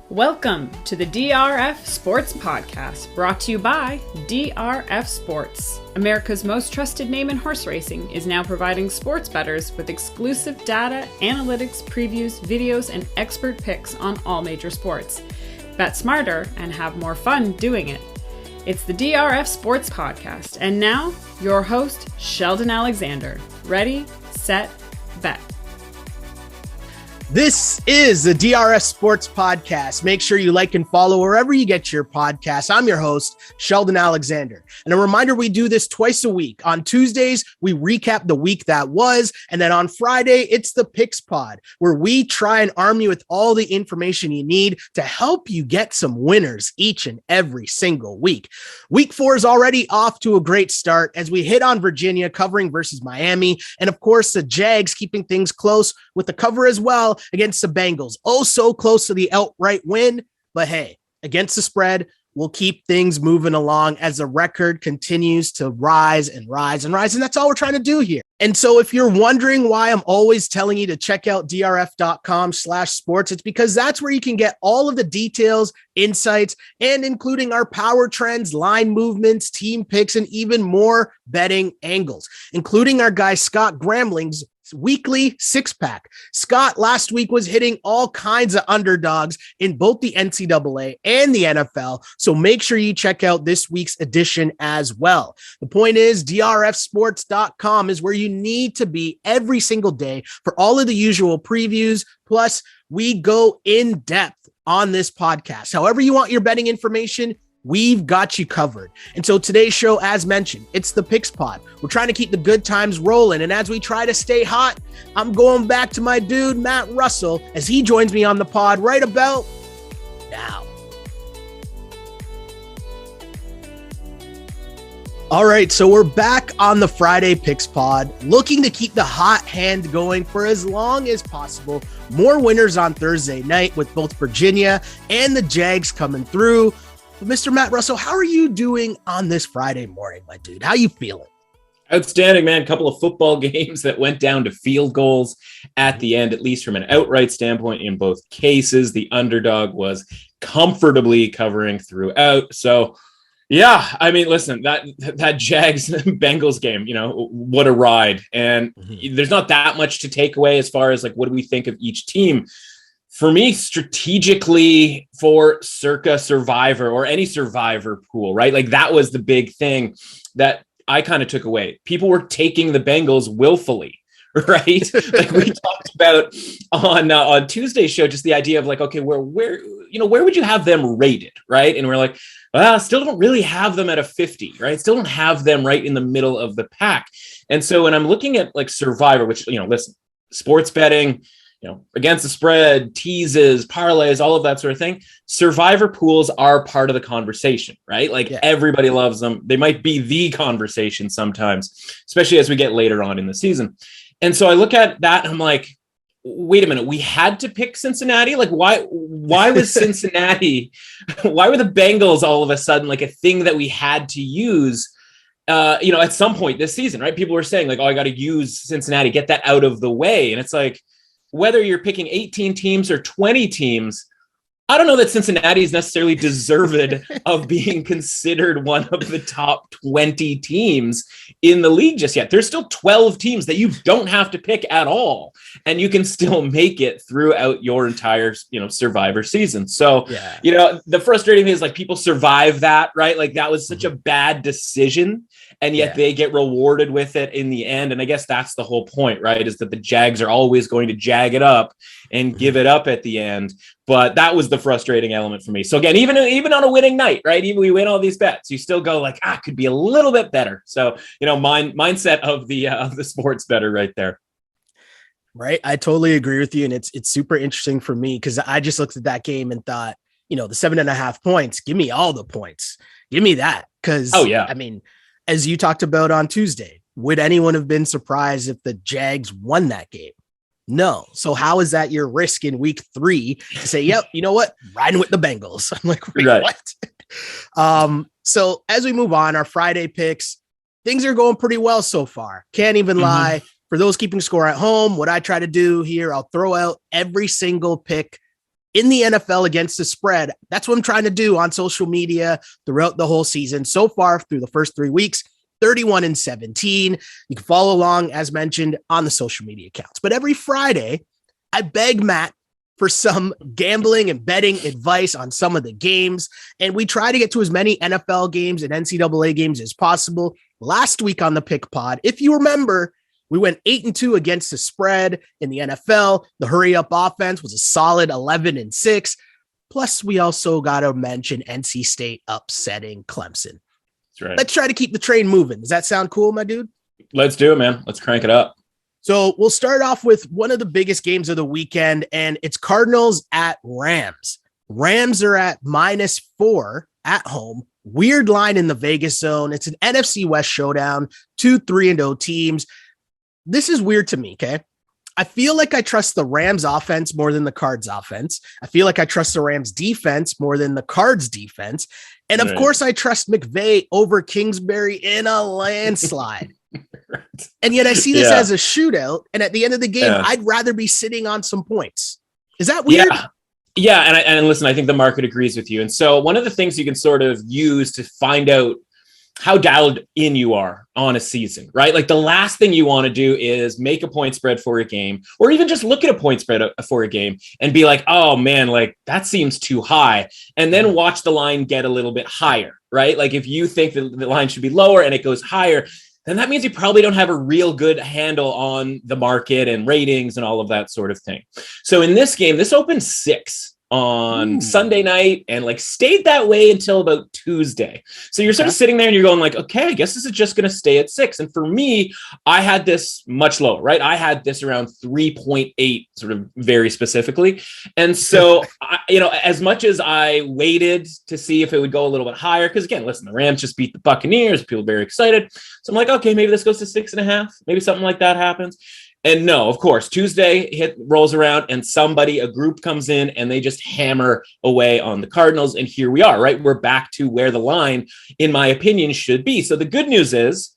Welcome to the DRF Sports Podcast, brought to you by DRF Sports. America's most trusted name in horse racing is now providing sports bettors with exclusive data, analytics, previews, videos, and expert picks on all major sports. Bet smarter and have more fun doing it. It's the DRF Sports Podcast, and now your host, Sheldon Alexander. Ready, set, bet. This is the DRF Sports Podcast. Make sure you like and follow wherever you get your podcasts. I'm your host, Sheldon Alexander. And a reminder, we do this twice a week. On Tuesdays, we recap the week that was. And then on Friday, it's the Picks Pod, where we try and arm you with all the information you need to help you get some winners each and every single week. Week 4 is already off to a great start as we hit on Virginia covering versus Miami. And of course, the Jags keeping things close with the cover as well against the Bengals. Oh, so close to the outright win, but hey, against the spread, we'll keep things moving along as the record continues to rise and rise and rise. And that's all we're trying to do here. And so if you're wondering why I'm always telling you to check out drf.com/sports, it's because that's where you can get all of the details, insights, and including our power trends, line movements, team picks, and even more betting angles, including our guy Scott Gramling's weekly six-pack. Scott last week was hitting all kinds of underdogs in both the NCAA and the NFL, so make sure you check out this week's edition as well. The point is, drfsports.com is where you need to be every single day for all of the usual previews, plus we go in depth on this podcast. However you want your betting information, we've got you covered. And so today's show, as mentioned, it's the Picks Pod. We're trying to keep the good times rolling. And as we try to stay hot, I'm going back to my dude, Matt Russell, as he joins me on the pod right about now. All right, so we're back on the Friday Picks Pod, looking to keep the hot hand going for as long as possible. More winners on Thursday night with both Virginia and the Jags coming through. Mr. Matt Russell, how are you doing on this Friday morning, my dude? How you feeling? Outstanding, man. A couple of football games that went down to field goals at the end, at least from an outright standpoint in both cases. The underdog was comfortably covering throughout. So, yeah, I mean, listen, that Jags Bengals game, you know, what a ride. And there's not that much to take away as far as like, what do we think of each team? For me, strategically, for circa Survivor or any Survivor pool, right? Like that was the big thing that I kind of took away. People were taking the Bengals willfully, right? Like we talked about on Tuesday's show, just the idea of like, okay, where would you have them rated, right? And we're like, well, I still don't really have them at a 50, right? Still don't have them right in the middle of the pack. And so when I'm looking at like Survivor, which, you know, listen, sports betting, you know, against the spread, teases, parlays, all of that sort of thing. Survivor pools are part of the conversation, right? Like Everybody loves them. They might be the conversation sometimes, especially as we get later on in the season. And so I look at that and I'm like, wait a minute, we had to pick Cincinnati? Like why was Cincinnati, why were the Bengals all of a sudden like a thing that we had to use at some point this season, right? People were saying like, oh, I got to use Cincinnati, get that out of the way. And it's like, whether you're picking 18 teams or 20 teams, I don't know that Cincinnati is necessarily deserved of being considered one of the top 20 teams in the league just yet. There's still 12 teams that you don't have to pick at all, and you can still make it throughout your entire, Survivor season. So, the frustrating thing is like people survive that, right? Like that was such a bad decision, and yet they get rewarded with it in the end. And I guess that's the whole point, right? Is that the Jags are always going to jag it up and give it up at the end. But that was the frustrating element for me. So again, even on a winning night, right? Even we win all these bets, you still go like, could be a little bit better. So, mindset of the sports bettor right there. Right. I totally agree with you. And it's super interesting for me because I just looked at that game and thought, the 7.5 points, give me all the points. Give me that. Because, I mean, as you talked about on Tuesday, would anyone have been surprised if the Jags won that game? No. So how is that your risk in week 3 to say, yep, you know what? Riding with the Bengals. I'm like, wait, right. What? So as we move on, our Friday picks, things are going pretty well so far. Can't even lie. For those keeping score at home, what I try to do here, I'll throw out every single pick in the NFL against the spread. That's what I'm trying to do on social media throughout the whole season. So far through the first 3 weeks, 31-17. You can follow along, as mentioned, on the social media accounts. But every Friday, I beg Matt for some gambling and betting advice on some of the games. And we try to get to as many NFL games and NCAA games as possible. Last week on the Pick Pod, if you remember, we went 8-2 against the spread in the NFL. The hurry up offense was a solid 11-6. Plus, we also got to mention NC State upsetting Clemson. That's right. Let's try to keep the train moving. Does that sound cool, my dude? Let's do it, man. Let's crank it up. So we'll start off with one of the biggest games of the weekend, and it's Cardinals at Rams. Rams are at -4 at home. Weird line in the Vegas zone. It's an NFC West showdown, 2 3-0 teams. This is weird to me, okay? I feel like I trust the Rams offense more than the Cards offense. I feel like I trust the Rams defense more than the Cards defense. And of course, I trust McVay over Kingsbury in a landslide. Right. And yet I see this as a shootout. And at the end of the game, I'd rather be sitting on some points. Is that weird? Yeah. And listen, I think the market agrees with you. And so one of the things you can sort of use to find out how dialed in you are on a season, right? Like the last thing you want to do is make a point spread for a game, or even just look at a point spread for a game and be like, oh man, like that seems too high. And then watch the line get a little bit higher, right? Like if you think that the line should be lower and it goes higher, then that means you probably don't have a real good handle on the market and ratings and all of that sort of thing. So in this game, this opened 6 on Sunday night and like stayed that way until about Tuesday. So you're sort of sitting there and you're going like, okay, I guess this is just going to stay at 6. And for me, I had this much lower, right? I had this around 3.8 sort of very specifically. And so, as much as I waited to see if it would go a little bit higher, because again, listen, the Rams just beat the Buccaneers, people are very excited. So I'm like, okay, maybe this goes to 6.5, maybe something like that happens. And no, of course, Tuesday rolls around and a group comes in and they just hammer away on the Cardinals. And here we are, right? We're back to where the line, in my opinion, should be. So the good news is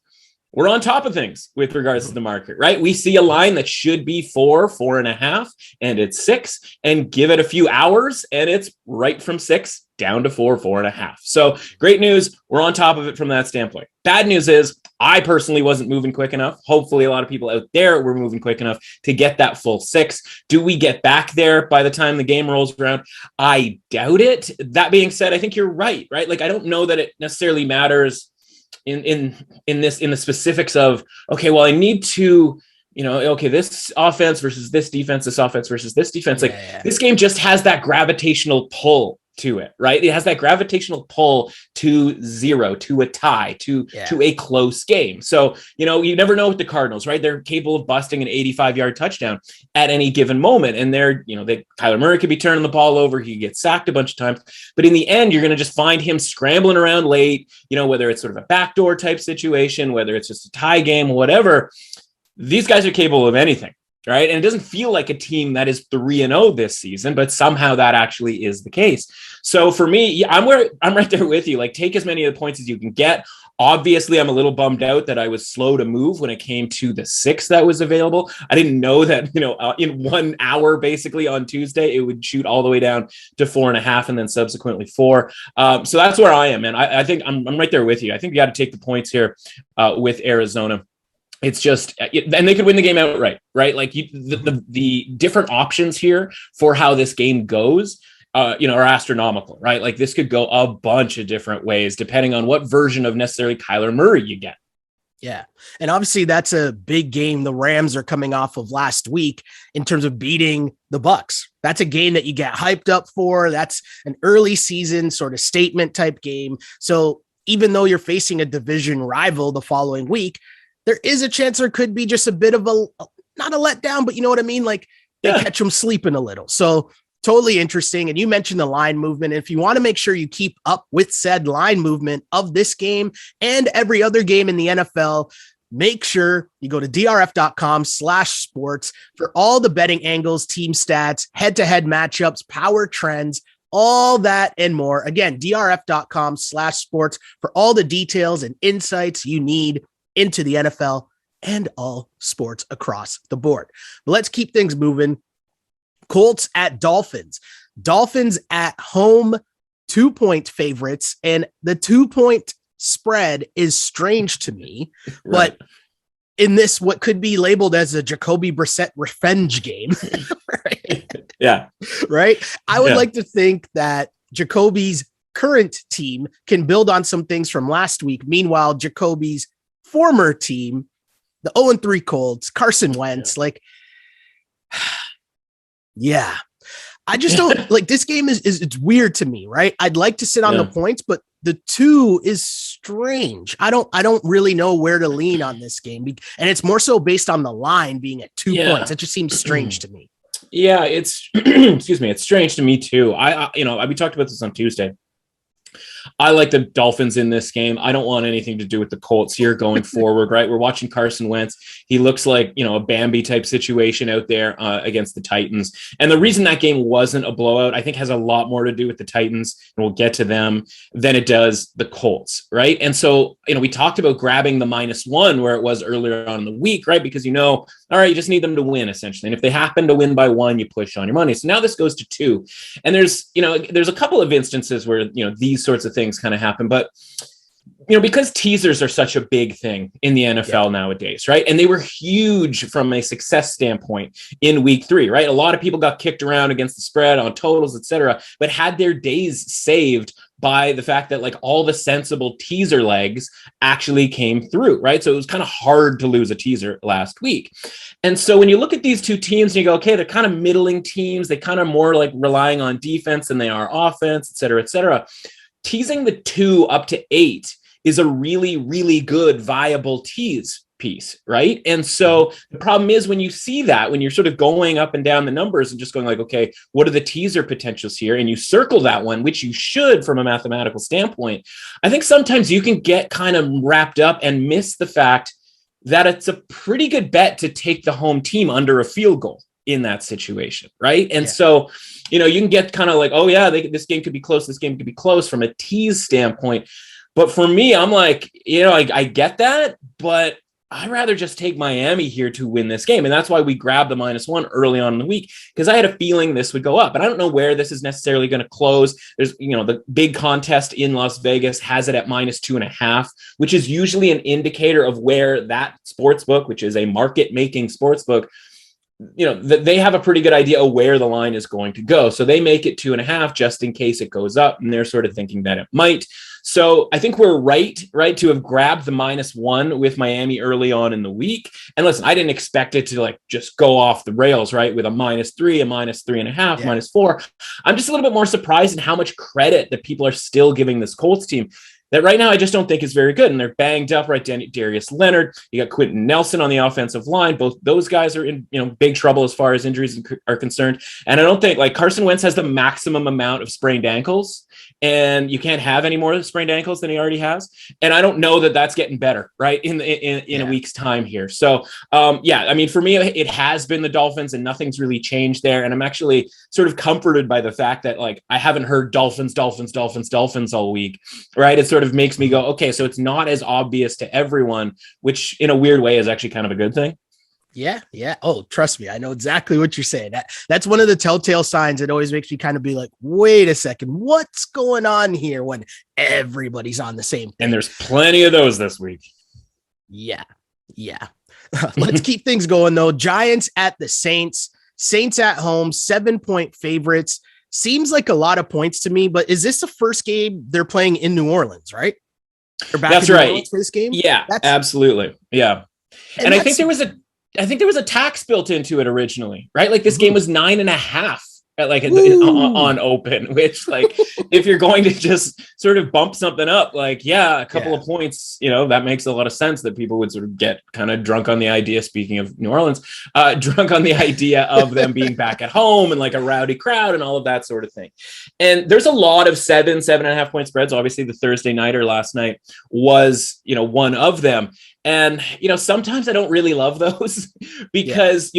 we're on top of things with regards to the market, right? We see a line that should be 4.5, and it's 6, and give it a few hours and it's right from 6 down to 4.5. So great news. We're on top of it from that standpoint. Bad news is I personally wasn't moving quick enough. Hopefully a lot of people out there were moving quick enough to get that full 6. Do we get back there by the time the game rolls around? I doubt it. That being said, I think you're right? Like, I don't know that it necessarily matters in the specifics of, okay, well, I need to, this offense versus this defense, this offense versus this defense. This game just has that gravitational pull to it, right? It has that gravitational pull to 0, to a tie, to a close game. So, you never know with the Cardinals, right? They're capable of busting an 85-yard touchdown at any given moment. And Kyler Murray could be turning the ball over. He gets sacked a bunch of times, but in the end, you're going to just find him scrambling around late, whether it's sort of a backdoor type situation, whether it's just a tie game, whatever. These guys are capable of anything. Right. And it doesn't feel like a team that is 3-0 this season, but somehow that actually is the case. So for me, I'm right there with you. Like, take as many of the points as you can get. Obviously, I'm a little bummed out that I was slow to move when it came to the 6 that was available. I didn't know that, in 1 hour, basically on Tuesday, it would shoot all the way down to 4.5 and then subsequently 4. So that's where I am, man. I think I'm right there with you. I think you got to take the points here with Arizona. It's just, and they could win the game outright, right? Like the different options here for how this game goes, are astronomical, right? Like this could go a bunch of different ways depending on what version of necessarily Kyler Murray you get. Yeah. And obviously that's a big game. The Rams are coming off of last week in terms of beating the Bucs. That's a game that you get hyped up for. That's an early season sort of statement type game. So even though you're facing a division rival the following week, there is a chance there could be just a bit of not a letdown, but you know what I mean? Like they catch them sleeping a little. So totally interesting. And you mentioned the line movement. If you want to make sure you keep up with said line movement of this game and every other game in the NFL, make sure you go to drf.com/sports for all the betting angles, team stats, head-to-head matchups, power trends, all that and more. Again, drf.com/sports for all the details and insights you need into the NFL and all sports across the board. But let's keep things moving. Colts at Dolphins. Dolphins at home, 2-point favorites, and the 2-point spread is strange to me, Right. but in this, what could be labeled as a Jacoby Brissett revenge game, right? Yeah. Right. I would like to think that Jacoby's current team can build on some things from last week. Meanwhile, Jacoby's former team, the 0-3 Colts, Carson Wentz, I just don't like this game is it's weird to me, right? I'd like to sit on the points, but the 2 is strange. I don't really know where to lean on this game. And it's more so based on the line being at 2 points. It just seems strange to me. Yeah, it's excuse me, it's strange to me too. We talked about this on Tuesday. I like the Dolphins in this game. I don't want anything to do with the Colts here going forward, right? We're watching Carson Wentz. He looks like, a Bambi type situation out there against the Titans. And the reason that game wasn't a blowout, I think has a lot more to do with the Titans, and we'll get to them, than it does the Colts, right? And so, we talked about grabbing the -1 where it was earlier on in the week, right? Because, all right, you just need them to win essentially. And if they happen to win by 1, you push on your money. So now this goes to 2. And there's a couple of instances where, these sorts of things kind of happen, but because teasers are such a big thing in the NFL nowadays, right? And they were huge from a success standpoint in week 3, right? A lot of people got kicked around against the spread on totals, etc., but had their days saved by the fact that all the sensible teaser legs actually came through, right? So it was kind of hard to lose a teaser last week. And so when you look at these two teams and you go, okay, they're kind of middling teams, they kind of more relying on defense than they are offense, et cetera, teasing the 2 up to 8 is a really, really good, viable tease piece, right? And so the problem is when you see that, when you're sort of going up and down the numbers and just going okay, what are the teaser potentials here? And you circle that one, which you should from a mathematical standpoint. I think sometimes you can get kind of wrapped up and miss the fact that it's a pretty good bet to take the home team under a field goal in that situation, right? And so, you can get kind of oh yeah, this game could be close, this game could be close from a tease standpoint. But for me, I'm I get that, but I'd rather just take Miami here to win this game. And that's why we grabbed the -1 early on in the week, because I had a feeling this would go up. And I don't know where this is necessarily going to close. There's, the big contest in Las Vegas has it at -2.5, which is usually an indicator of where that sports book, which is a market-making sports book, they have a pretty good idea of where the line is going to go. So they make it 2.5 just in case it goes up. And they're sort of thinking that it might. So I think we're right to have grabbed the -1 with Miami early on in the week. And listen, I didn't expect it to just go off the rails, right? With a -3, a -3.5, -4. I'm just a little bit more surprised in how much credit that people are still giving this Colts team. That right now I just don't think is very good. And they're banged up, right? Darius Leonard, you got Quentin Nelson on the offensive line. Both those guys are in big trouble as far as injuries are concerned. And I don't think Carson Wentz has the maximum amount of sprained ankles, and you can't have any more sprained ankles than he already has. And I don't know that that's getting better, right? In a week's time here. So for me, it has been the Dolphins and nothing's really changed there. And I'm actually sort of comforted by the fact that I haven't heard Dolphins all week, right? It sort of makes me go, okay, so it's not as obvious to everyone, which in a weird way is actually kind of a good thing. Yeah. Oh, trust me, I know exactly what you're saying. That's one of the telltale signs. It always makes me kind of be wait a second, what's going on here when everybody's on the same thing? And there's plenty of those this week. Yeah. Let's keep things going though. Giants at the Saints. Saints at home, 7-point favorites. Seems like a lot of points to me, but is this the first game they're playing in New Orleans, right? That's right. For this game? Yeah, absolutely. Yeah. And I think there was a tax built into it originally, right? This game was 9.5 at on open, which if you're going to just sort of bump something up, a couple of points, that makes a lot of sense that people would sort of get kind of drunk on the idea, speaking of New Orleans, drunk on the idea of them being back at home and a rowdy crowd and all of that sort of thing. And there's a lot of 7.5 point spreads. Obviously the Thursday nighter last night was, one of them. And, sometimes I don't really love those because,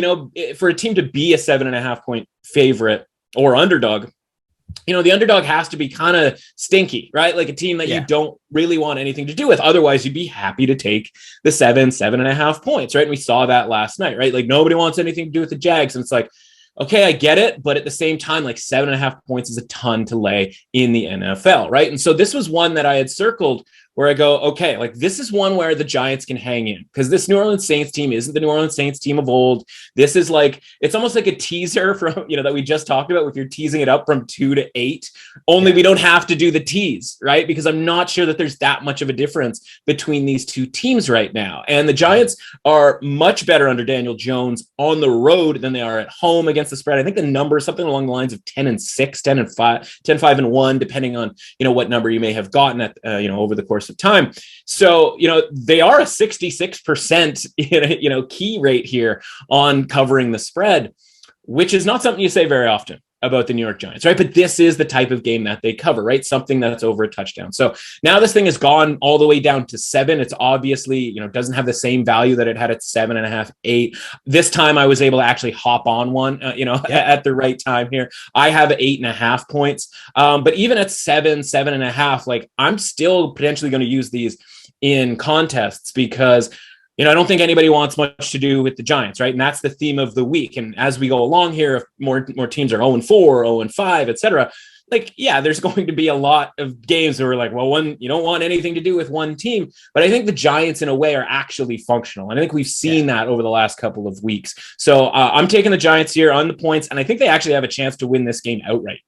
for a team to be a 7.5 point favorite or underdog, the underdog has to be kind of stinky, right? Like a team that you don't really want anything to do with. Otherwise, you'd be happy to take the 7.5 points, right? And we saw that last night, right? Nobody wants anything to do with the Jags. And it's okay, I get it. But at the same time, like 7.5 points is a ton to lay in the NFL, right? And so this was one that I had circled where I go, okay, like this is one where the Giants can hang in, because this New Orleans Saints team isn't the New Orleans Saints team of old. This is like, it's almost like a teaser from, that we just talked about, if you're teasing it up from 2 to 8, only we don't have to do the tease, right? Because I'm not sure that there's that much of a difference between these two teams right now. And the Giants are much better under Daniel Jones on the road than they are at home against the spread. I think the number is something along the lines of 10-6, 10-5-1, depending on, what number you may have gotten at, over the course of time. So, they are a 66%, key rate here on covering the spread, which is not something you say very often about the New York Giants, right? But this is the type of game that they cover, right? Something that's over a touchdown. So now this thing has gone all the way down to 7. It's obviously, doesn't have the same value that it had at 7.5, 8. This time I was able to actually hop on one, at the right time here. I have 8.5 points. But even at 7.5, like I'm still potentially going to use these in contests, because I don't think anybody wants much to do with the Giants, right? And that's the theme of the week. And as we go along here, if more teams are 0-4, 0-5, et cetera, there's going to be a lot of games where we're like, well, you don't want anything to do with one team. But I think the Giants, in a way, are actually functional. And I think we've seen that over the last couple of weeks. So I'm taking the Giants here on the points, and I think they actually have a chance to win this game outright.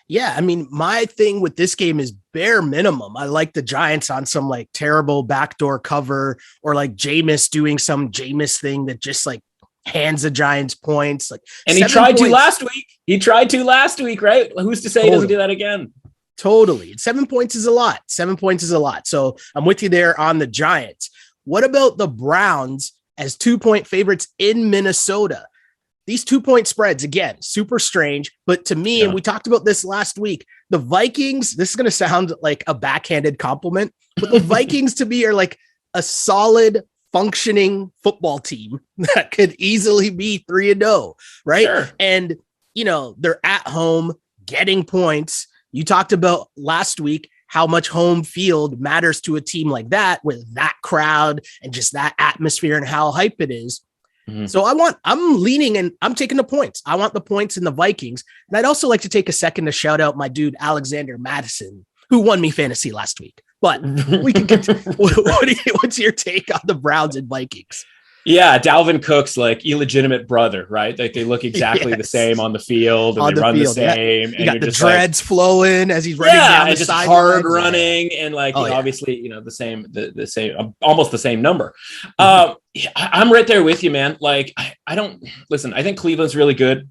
Yeah, I mean, my thing with this game is bare minimum. I like the Giants on some like terrible backdoor cover, or like Jameis doing some Jameis thing that just like hands the Giants points. And he tried to last week. Right? Who's to say he doesn't do that again? Totally. 7 points is a lot. 7 points is a lot. So I'm with you there on the Giants. What about the Browns as 2-point favorites in Minnesota? These 2-point spreads, again, super strange. But to me, and we talked about this last week, the Vikings, this is going to sound like a backhanded compliment, but the Vikings to me are like a solid, functioning football team that could easily be 3-0, right? Sure. And, they're at home getting points. You talked about last week how much home field matters to a team like that, with that crowd and just that atmosphere and how hype it is. Mm-hmm. So I'm leaning and I'm taking the points. I want the points in the Vikings. And I'd also like to take a second to shout out my dude, Alexander Madison, who won me fantasy last week. But we can get what's your take on the Browns and Vikings? Yeah, Dalvin Cook's like illegitimate brother, right? Like they look exactly the same on the field, and they run the same. You got the dreads flowing as he's running down the side. Hard running, and obviously, the same, almost the same number. I'm right there with you, man. Like I don't listen. I think Cleveland's really good.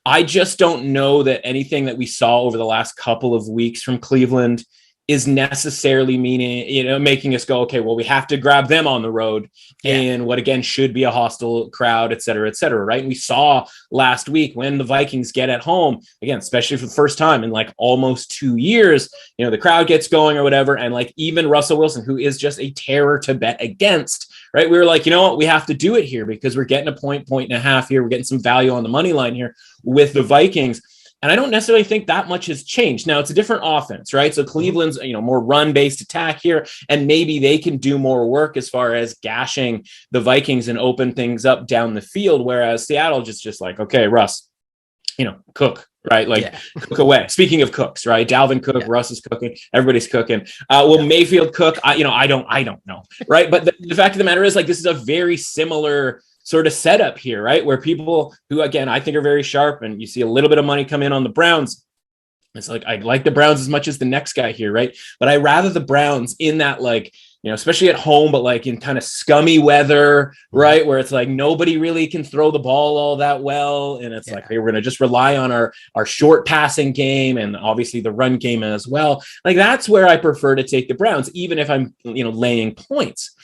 I just don't know that anything that we saw over the last couple of weeks from Cleveland is necessarily making us go, okay, well, we have to grab them on the road in what again should be a hostile crowd, et cetera, right? And we saw last week when the Vikings get at home, again, especially for the first time in like almost 2 years, the crowd gets going or whatever. And like even Russell Wilson, who is just a terror to bet against, right? We were like, you know what, we have to do it here because we're getting a point and a half here. We're getting some value on the money line here with the Vikings. And I don't necessarily think that much has changed. Now it's a different offense, right? So Cleveland's, more run-based attack here, and maybe they can do more work as far as gashing the Vikings and open things up down the field. Whereas Seattle just like, okay, Russ, cook, right? Cook away. Speaking of cooks, right? Dalvin Cook, Russ is cooking, everybody's cooking. Mayfield cook? I don't know, right? But the fact of the matter is, like, this is a very similar sort of setup here, right? Where people who, again, I think are very sharp, and you see a little bit of money come in on the Browns. It's like, I like the Browns as much as the next guy here, right? But I rather the Browns in that, like, especially at home, but like in kind of scummy weather, right? Where it's like nobody really can throw the ball all that well. And it's like, hey, we're going to just rely on our short passing game and obviously the run game as well. Like that's where I prefer to take the Browns, even if I'm, laying points.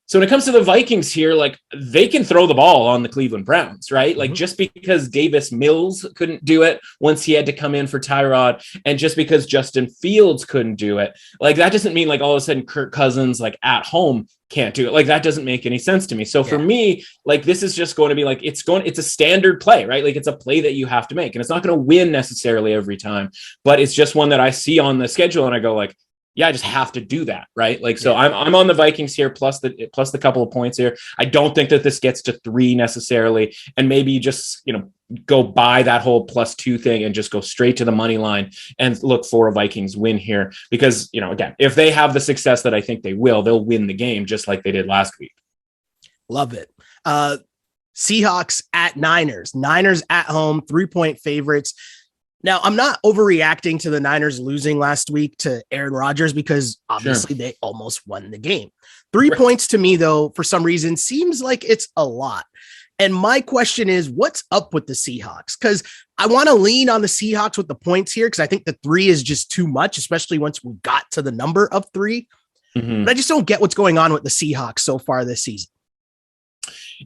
So when it comes to the Vikings here, like they can throw the ball on the Cleveland Browns, right? Like just because Davis Mills couldn't do it once he had to come in for Tyrod, and just because Justin Fields couldn't do it, like that doesn't mean like all of a sudden Kirk Cousins like at home can't do it. Like that doesn't make any sense to me. So for me, like this is just going to be like, it's a standard play, right? Like it's a play that you have to make, and it's not going to win necessarily every time, but it's just one that I see on the schedule and I go like, I just have to do that, right? Like, so I'm on the Vikings here, plus the couple of points here. I don't think that this gets to 3 necessarily, and maybe you just, go buy that whole +2 thing and just go straight to the money line and look for a Vikings win here, because, again, if they have the success that I think they will, they'll win the game just like they did last week. Love it. Seahawks at Niners. Niners at home, 3-point favorites. Now, I'm not overreacting to the Niners losing last week to Aaron Rodgers, because obviously they almost won the game. 3 points to me, though, for some reason, seems like it's a lot. And my question is, what's up with the Seahawks? Because I want to lean on the Seahawks with the points here, because I think the 3 is just too much, especially once we got to the number of 3. But I just don't get what's going on with the Seahawks so far this season.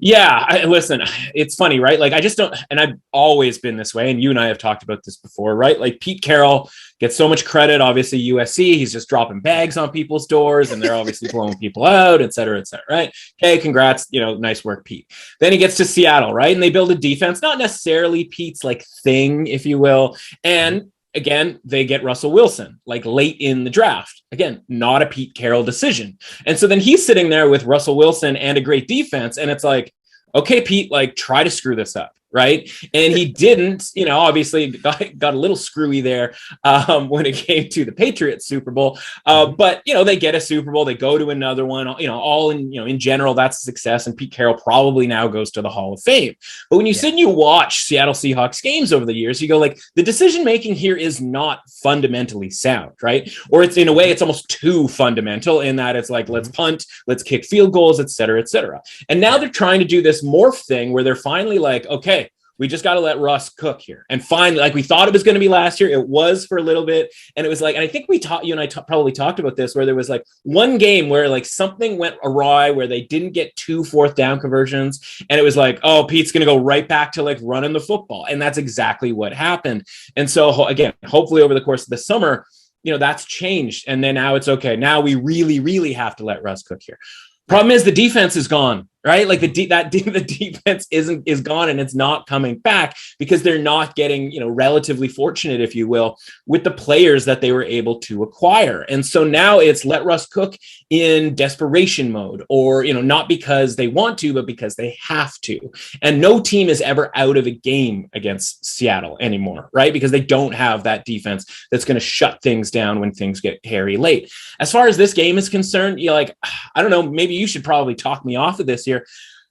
Yeah, listen, it's funny, right? Like, I just don't, and I've always been this way, and you and I have talked about this before, right? Like, Pete Carroll gets so much credit, obviously USC, he's just dropping bags on people's doors, and they're obviously blowing people out, et cetera, right? Okay, congrats, nice work, Pete. Then he gets to Seattle, right? And they build a defense, not necessarily Pete's like thing, if you will, and again, they get Russell Wilson like late in the draft. Again, not a Pete Carroll decision. And so then he's sitting there with Russell Wilson and a great defense. And it's like, okay, Pete, like, try to screw this up. Right. And he didn't, obviously got a little screwy there when it came to the Patriots Super Bowl. But, they get a Super Bowl, they go to another one, all in general, that's a success. And Pete Carroll probably now goes to the Hall of Fame. But when you sit and you watch Seattle Seahawks games over the years, you go like, the decision-making here is not fundamentally sound, right? Or it's, in a way, it's almost too fundamental in that it's like, let's punt, let's kick field goals, et cetera, et cetera. And now they're trying to do this morph thing where they're finally like, okay, we just got to let Russ cook here. And finally, like we thought it was going to be last year, it was for a little bit. And it was like, and I think you and I probably talked about this, where there was like one game where like something went awry, where they didn't get 2 4th down conversions. And it was like, oh, Pete's going to go right back to like running the football. And that's exactly what happened. And so again, hopefully over the course of the summer, that's changed. And then now it's okay. Now we really, really have to let Russ cook here. Problem is the defense is gone, right? Like the defense is gone, and it's not coming back because they're not getting, relatively fortunate, if you will, with the players that they were able to acquire. And so now it's let Russ cook in desperation mode, or, not because they want to, but because they have to. And no team is ever out of a game against Seattle anymore, right? Because they don't have that defense that's going to shut things down when things get hairy late. As far as this game is concerned, I don't know, maybe you should probably talk me off of this here,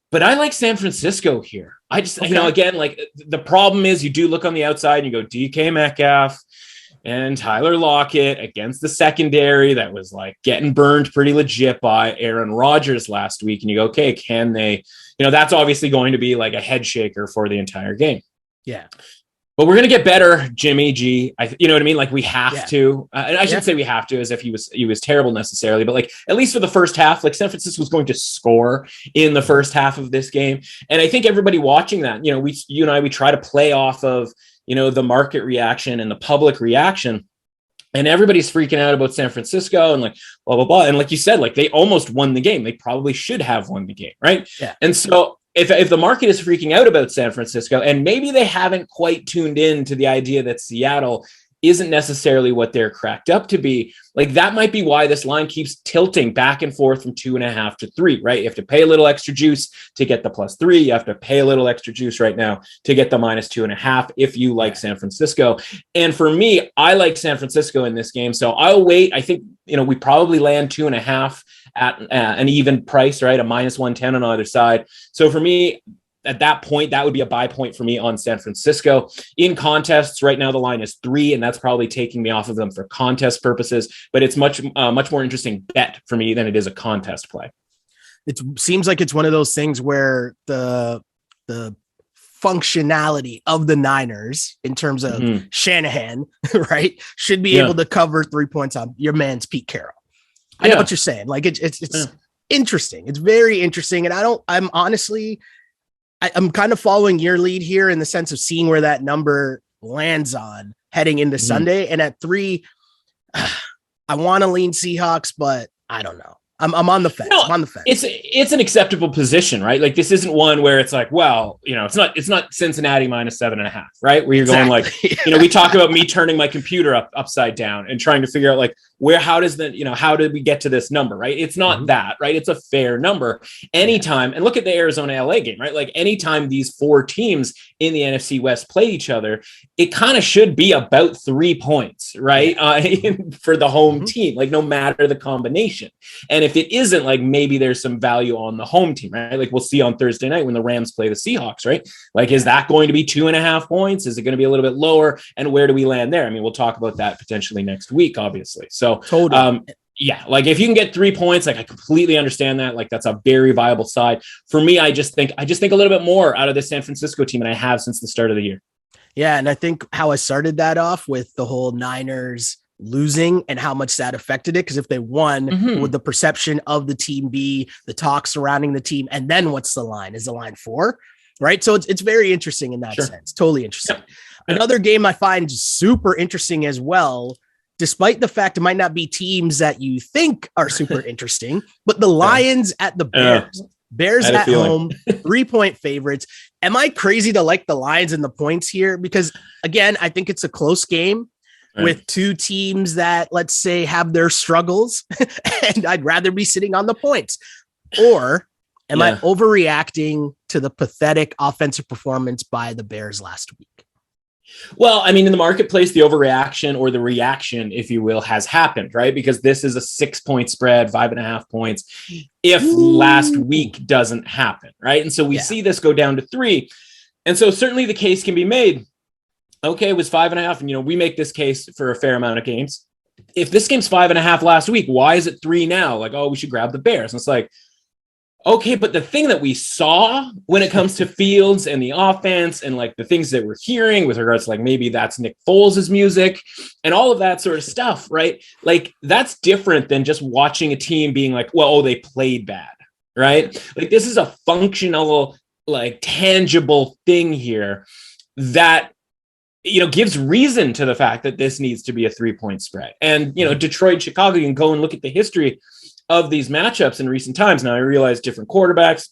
but I like San Francisco here. I just, again, like the problem is you do look on the outside and you go DK Metcalf and Tyler Lockett against the secondary that was like getting burned pretty legit by Aaron Rodgers last week. And you go, okay, can they, that's obviously going to be like a head shaker for the entire game. Yeah. But we're going to get better, Jimmy G. You know what I mean? Like we have to. And I shouldn't say we have to as if he was terrible necessarily, but like at least for the first half, like San Francisco was going to score in the first half of this game. And I think everybody watching that, you and I, we try to play off of, the market reaction and the public reaction. And everybody's freaking out about San Francisco and like blah, blah, blah. And like you said, like they almost won the game. They probably should have won the game, right? Yeah. And so if the market is freaking out about San Francisco, and maybe they haven't quite tuned in to the idea that Seattle isn't necessarily what they're cracked up to be, like that might be why this line keeps tilting back and forth from 2.5 to 3, right? You have to pay a little extra juice to get the +3. You have to pay a little extra juice right now to get the -2.5 if you like San Francisco. And for me, I like San Francisco in this game. So I'll wait. I think, we probably land 2.5 at an even price, right? A -110 on either side. So for me, at that point, that would be a buy point for me on San Francisco. In contests, right now the line is 3, and that's probably taking me off of them for contest purposes. But it's much more interesting bet for me than it is a contest play. It seems like it's one of those things where the functionality of the Niners in terms of Shanahan, right, should be able to cover 3 points on your man's Pete Carroll. I know what you're saying. Like it's interesting. It's very interesting. And I'm honestly, I'm kind of following your lead here in the sense of seeing where that number lands on heading into Sunday. And at 3, I want to lean Seahawks, but I don't know. I'm on the fence. I'm on the fence. It's an acceptable position, right? Like this isn't one where it's like, well, it's not Cincinnati -7.5, right? Where you're going like, we talk about me turning my computer upside down and trying to figure out like, how did we get to this number, right? It's not that, right? It's a fair number. Anytime, and look at the Arizona LA game, right? Like anytime these four teams in the NFC West play each other, it kind of should be about 3 points, right? For the home team, like no matter the combination. And if it isn't, like maybe there's some value on the home team, right? Like we'll see on Thursday night when the Rams play the Seahawks, right? Like, is that going to be 2.5 points? Is it going to be a little bit lower? And where do we land there? I mean, we'll talk about that potentially next week, obviously. So, yeah, like if you can get 3 points, like I completely understand that. Like that's a very viable side. For me, I just think a little bit more out of this San Francisco team than I have since the start of the year. Yeah, and I think how I started that off with the whole Niners losing and how much that affected it. Because if they won, would the perception of the team be, the talk surrounding the team, and then what's the line? Is the line 4? Right. So it's very interesting in that sense. Totally interesting. Yeah. Another game I find super interesting as well, despite the fact it might not be teams that you think are super interesting, but the Lions at the Bears. Bears at home, 3-point favorites. Am I crazy to like the Lions and the points here? Because again, I think it's a close game with two teams that, let's say, have their struggles, and I'd rather be sitting on the points. Or am I overreacting to the pathetic offensive performance by the Bears last week? Well, I mean, in the marketplace, the overreaction or the reaction, if you will, has happened, right? Because this is a 6-point spread, 5.5 points, if last week doesn't happen, right? And so we see this go down to 3. And so certainly the case can be made. Okay, it was 5.5. And, we make this case for a fair amount of games. If this game's 5.5 last week, why is it 3 now? Like, oh, we should grab the Bears. And it's like, okay, but the thing that we saw when it comes to Fields and the offense and like the things that we're hearing with regards to like maybe that's Nick Foles' music and all of that sort of stuff, right? Like that's different than just watching a team being like, well, they played bad, right? Like this is a functional, like tangible thing here that, gives reason to the fact that this needs to be a 3-point spread. And, Detroit, Chicago, you can go and look at the history of these matchups in recent times. Now I realize different quarterbacks,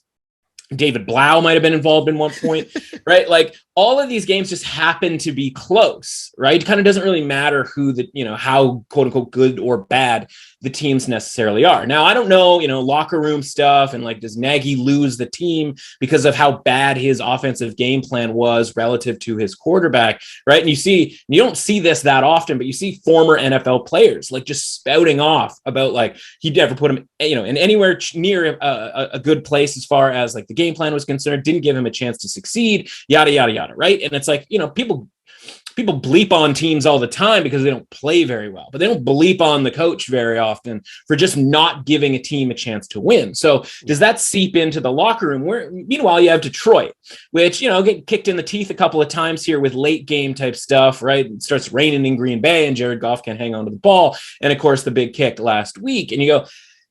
David Blau might have been involved in one point, right? Like all of these games just happen to be close, right? It kind of doesn't really matter who how quote unquote good or bad the teams necessarily are. Now, I don't know, locker room stuff and like, does Nagy lose the team because of how bad his offensive game plan was relative to his quarterback, right? And you don't see this that often, but you see former NFL players like just spouting off about like, he'd never put him, in anywhere near a good place as far as like the game plan was concerned, didn't give him a chance to succeed, yada, yada, yada, right? And it's like, people bleep on teams all the time because they don't play very well, but they don't bleep on the coach very often for just not giving a team a chance to win. So does that seep into the locker room where meanwhile you have Detroit, which, get kicked in the teeth a couple of times here with late game type stuff, right? It starts raining in Green Bay and Jared Goff can't hang on to the ball. And of course the big kick last week, and you go,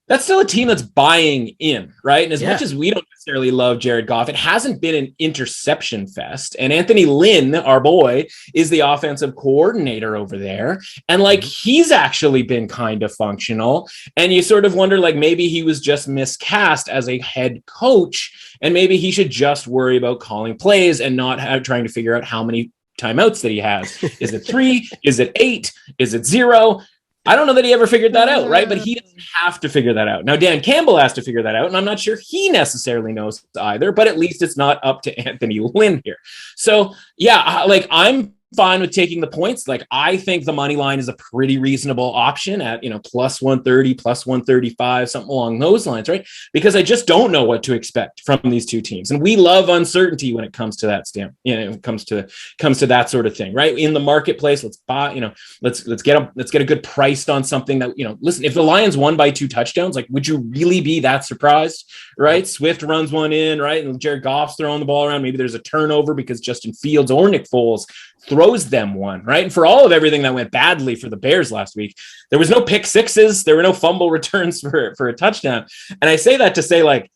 that's still a team that's buying in, right? And as much as we don't necessarily love Jared Goff, it hasn't been an interception fest. And Anthony Lynn, our boy, is the offensive coordinator over there. And like, he's actually been kind of functional. And you sort of wonder, like, maybe he was just miscast as a head coach. And maybe he should just worry about calling plays and not trying to figure out how many timeouts that he has. Is it 3? Is it 8? Is it 0? I don't know that he ever figured that out, right? But he doesn't have to figure that out. Now, Dan Campbell has to figure that out, and I'm not sure he necessarily knows either, but at least it's not up to Anthony Lynn here. So, yeah, like I'm fine with taking the points. Like I think the money line is a pretty reasonable option at, plus 130, plus 135, something along those lines, right? Because I just don't know what to expect from these two teams. And we love uncertainty when it comes to that it comes to that sort of thing, right? In the marketplace, let's buy, let's get a good price on something that, listen, if the Lions won by 2 touchdowns, like, would you really be that surprised, right? Swift runs one in, right? And Jared Goff's throwing the ball around. Maybe there's a turnover because Justin Fields or Nick Foles throws them one, right? And for all of everything that went badly for the Bears last week, there was no pick sixes. There were no fumble returns for a touchdown. And I say that to say, like,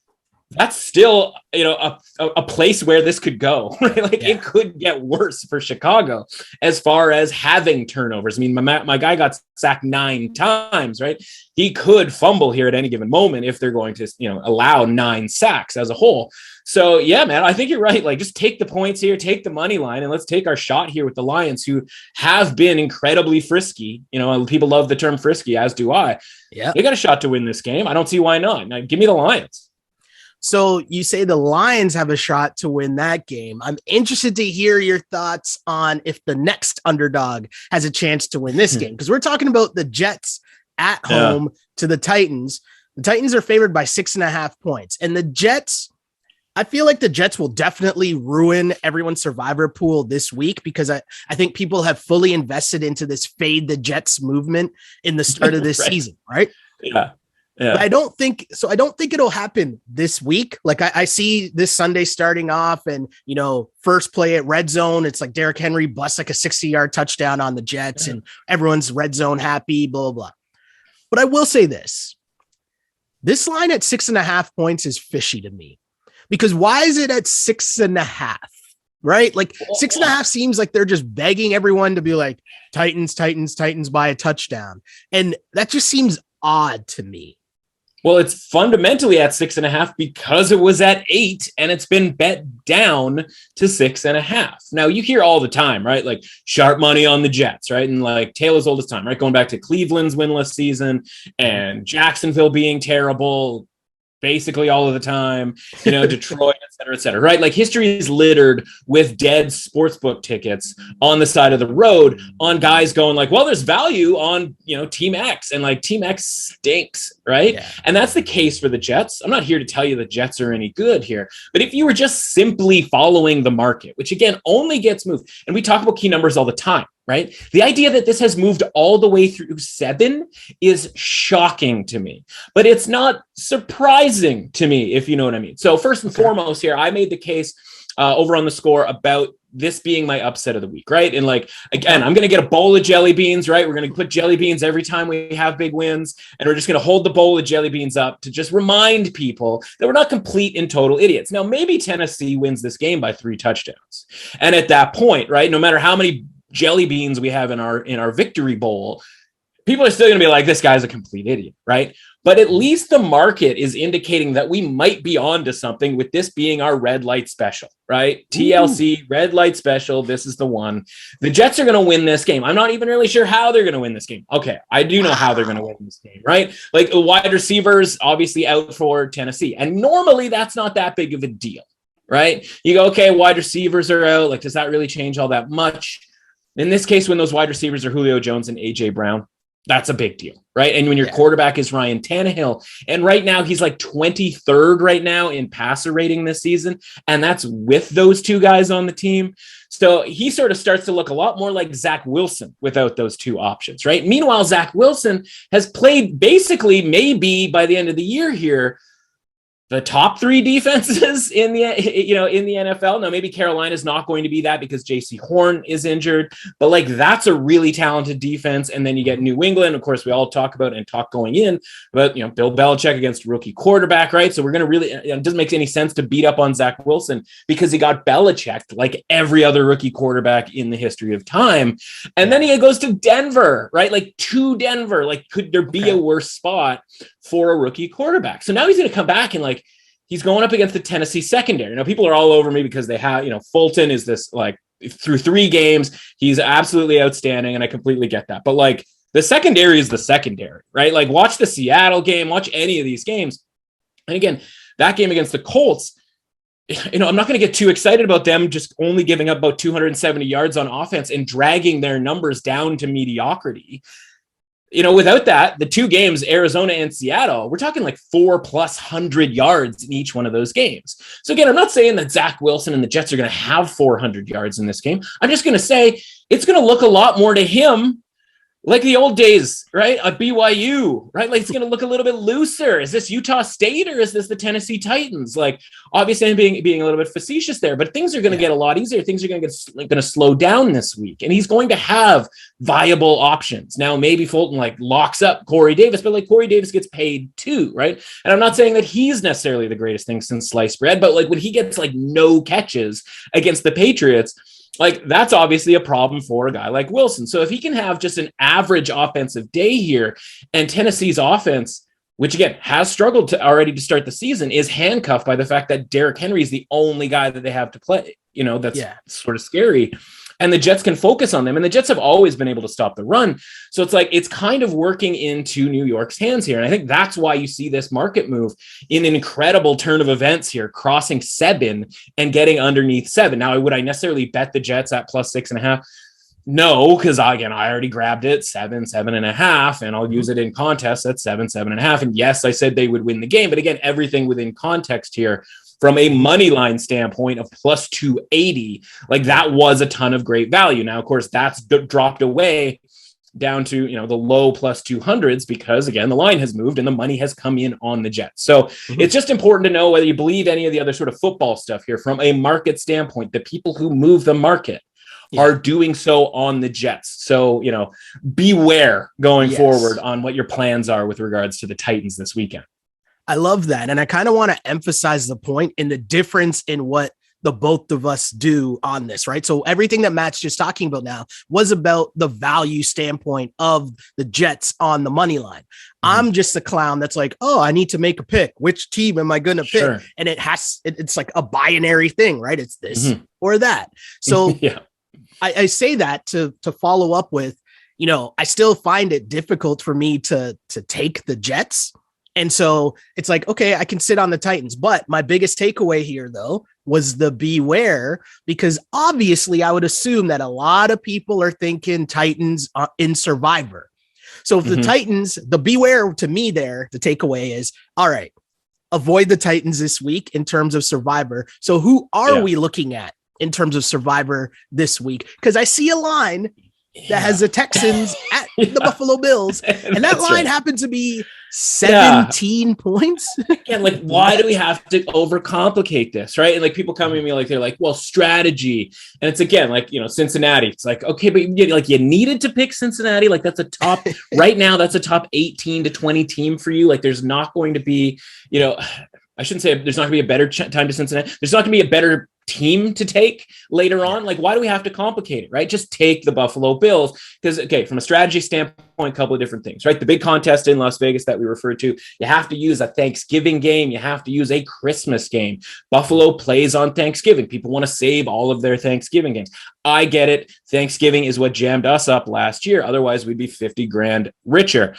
that's still, a place where this could go, right? Like it could get worse for Chicago as far as having turnovers. I mean, my guy got sacked 9 times, right? He could fumble here at any given moment if they're going to, allow 9 sacks as a whole. So yeah, man, I think you're right. Like just take the points here, take the money line, and let's take our shot here with the Lions, who have been incredibly frisky. People love the term frisky, as do I. Yeah. They got a shot to win this game. I don't see why not. Now give me the Lions. So you say the Lions have a shot to win that game. I'm interested to hear your thoughts on if the next underdog has a chance to win this game, because we're talking about the Jets at home to the Titans. The Titans are favored by 6.5 points, and the Jets, I feel like the Jets will definitely ruin everyone's survivor pool this week, because I think people have fully invested into this fade the Jets movement in the start of this season, right? Yeah. But I don't think it'll happen this week. Like I see this Sunday starting off, and first play at red zone, it's like Derrick Henry busts like a 60-yard touchdown on the Jets, and everyone's red zone happy, blah, blah, blah. But I will say this line at 6.5 points is fishy to me, because why is it at 6.5? Right? Like 6.5 seems like they're just begging everyone to be like Titans by a touchdown. And that just seems odd to me. Well, it's fundamentally at 6.5 because it was at 8 and it's been bet down to 6.5. Now you hear all the time, right? Like sharp money on the Jets, right? And like Taylor's oldest time, right? Going back to Cleveland's winless season and Jacksonville being terrible basically all of the time, Detroit, et cetera, right? Like history is littered with dead sportsbook tickets on the side of the road on guys going like, well, there's value on, team X, and like team X stinks, right? Yeah. And that's the case for the Jets. I'm not here to tell you the Jets are any good here, but if you were just simply following the market, which again, only gets moved, and we talk about key numbers all the time, right? The idea that this has moved all the way through 7 is shocking to me, but it's not surprising to me, if you know what I mean. So first and foremost here, I made the case over on the Score about this being my upset of the week, right? And like, again, I'm going to get a bowl of jelly beans, right? We're going to put jelly beans every time we have big wins, and we're just going to hold the bowl of jelly beans up to just remind people that we're not complete and total idiots. Now, maybe Tennessee wins this game by 3 touchdowns. And at that point, right, no matter how many jelly beans we have in our victory bowl, people are still going to be like, this guy's a complete idiot, right? But at least the market is indicating that we might be on to something with this being our red light special, right? TLC, red light special. This is the one. The Jets are going to win this game. I'm not even really sure how they're going to win this game. Okay, I do know how they're going to win this game, right? Like wide receivers obviously out for Tennessee. And normally that's not that big of a deal, right? You go, okay, wide receivers are out. Like, does that really change all that much? In this case, when those wide receivers are Julio Jones and AJ Brown, that's a big deal, right? And when your quarterback is Ryan Tannehill, and right now he's like 23rd right now in passer rating this season, and that's with those 2 guys on the team. So he sort of starts to look a lot more like Zach Wilson without those 2 options, right? Meanwhile, Zach Wilson has played basically maybe by the end of the year here, the top 3 defenses in the NFL. Now, maybe Carolina's not going to be that because JC Horn is injured, but like that's a really talented defense. And then you get New England. Of course, we all talk about and talk going in, but Bill Belichick against a rookie quarterback, right? So we're going to really, it doesn't make any sense to beat up on Zach Wilson because he got Belichicked like every other rookie quarterback in the history of time. And then he goes to Denver, right? Like to Denver, like could there be a worse spot for a rookie quarterback? So now he's going to come back and like, he's going up against the Tennessee secondary. Now, people are all over me because they have, Fulton is this like through 3 games, he's absolutely outstanding. And I completely get that. But like the secondary is the secondary, right? Like watch the Seattle game, watch any of these games. And again, that game against the Colts, I'm not going to get too excited about them just only giving up about 270 yards on offense and dragging their numbers down to mediocrity. Without that, the 2 games, Arizona and Seattle, we're talking like 400+ yards in each one of those games. So again, I'm not saying that Zach Wilson and the Jets are going to have 400 yards in this game. I'm just going to say it's going to look a lot more to him like the old days, right? At BYU, right? Like it's going to look a little bit looser. Is this Utah State or is this the Tennessee Titans? Like, obviously, I'm being a little bit facetious there, but things are going to get a lot easier. Things are going to slow down this week, and he's going to have viable options. Now, maybe Fulton like locks up Corey Davis, but like Corey Davis gets paid too, right? And I'm not saying that he's necessarily the greatest thing since sliced bread, but like when he gets like no catches against the Patriots, like that's obviously a problem for a guy like Wilson. So if he can have just an average offensive day here, and Tennessee's offense, which again has struggled already to start the season, is handcuffed by the fact that Derrick Henry is the only guy that they have to play. That's sort of scary. And the Jets can focus on them. And the Jets have always been able to stop the run. So it's like, it's kind of working into New York's hands here. And I think that's why you see this market move in an incredible turn of events here, crossing 7 and getting underneath 7. Now, would I necessarily bet the Jets at plus 6.5? No, because I already grabbed it 7.5, and I'll use it in contests at 7.5. And yes, I said they would win the game. But again, everything within context here. From a money line standpoint of plus 280, like that was a ton of great value. Now, of course, that's dropped away down to, the low plus 200s because, again, the line has moved and the money has come in on the Jets. So it's just important to know whether you believe any of the other sort of football stuff here from a market standpoint. The people who move the market are doing so on the Jets. So, beware going forward on what your plans are with regards to the Titans this weekend. I love that. And I kind of want to emphasize the point in the difference in what the both of us do on this, right? So everything that Matt's just talking about now was about the value standpoint of the Jets on the money line. I'm just a clown that's like, oh, I need to make a pick. Which team am I going to pick? Sure. And it's like a binary thing, right? It's this or that. So I say that to follow up with, I still find it difficult for me to take the Jets. And so it's like, okay, I can sit on the Titans, but my biggest takeaway here though was the beware, because obviously I would assume that a lot of people are thinking Titans in Survivor. So if the Titans, the beware to me there, the takeaway is, all right, avoid the Titans this week in terms of Survivor. So who are we looking at in terms of Survivor this week? Because I see a line that has the Texans at the Buffalo Bills, and that line happened to be 17 points. Again, like, why do we have to overcomplicate this, right? And like people come to me like, they're like, well, strategy. And it's again, like, Cincinnati. It's like, okay, but you needed to pick Cincinnati. Like that's a top right now. That's a top 18 to 20 team for you. Like there's not going to be, I shouldn't say there's not going to be a better time to Cincinnati. There's not going to be a better team to take later on. Like, why do we have to complicate it, right? Just take the Buffalo Bills. Because, okay, from a strategy standpoint, a couple of different things, right? The big contest in Las Vegas that we referred to, you have to use a Thanksgiving game. You have to use a Christmas game. Buffalo plays on Thanksgiving. People want to save all of their Thanksgiving games. I get it. Thanksgiving is what jammed us up last year. Otherwise, we'd be 50 grand richer.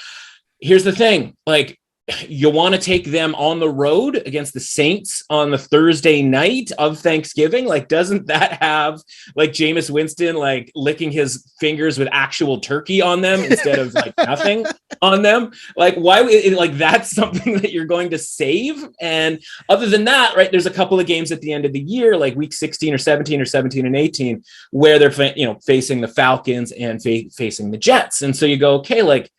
Here's the thing, like, you want to take them on the road against the Saints on the Thursday night of Thanksgiving? Like, doesn't that have like Jameis Winston, like licking his fingers with actual turkey on them instead of like nothing on them? Like, why, like, that's something that you're going to save. And other than that, right, there's a couple of games at the end of the year, like week 16 or 17 or 17 and 18, where they're, facing the Falcons and facing the Jets. And so you go, okay, like,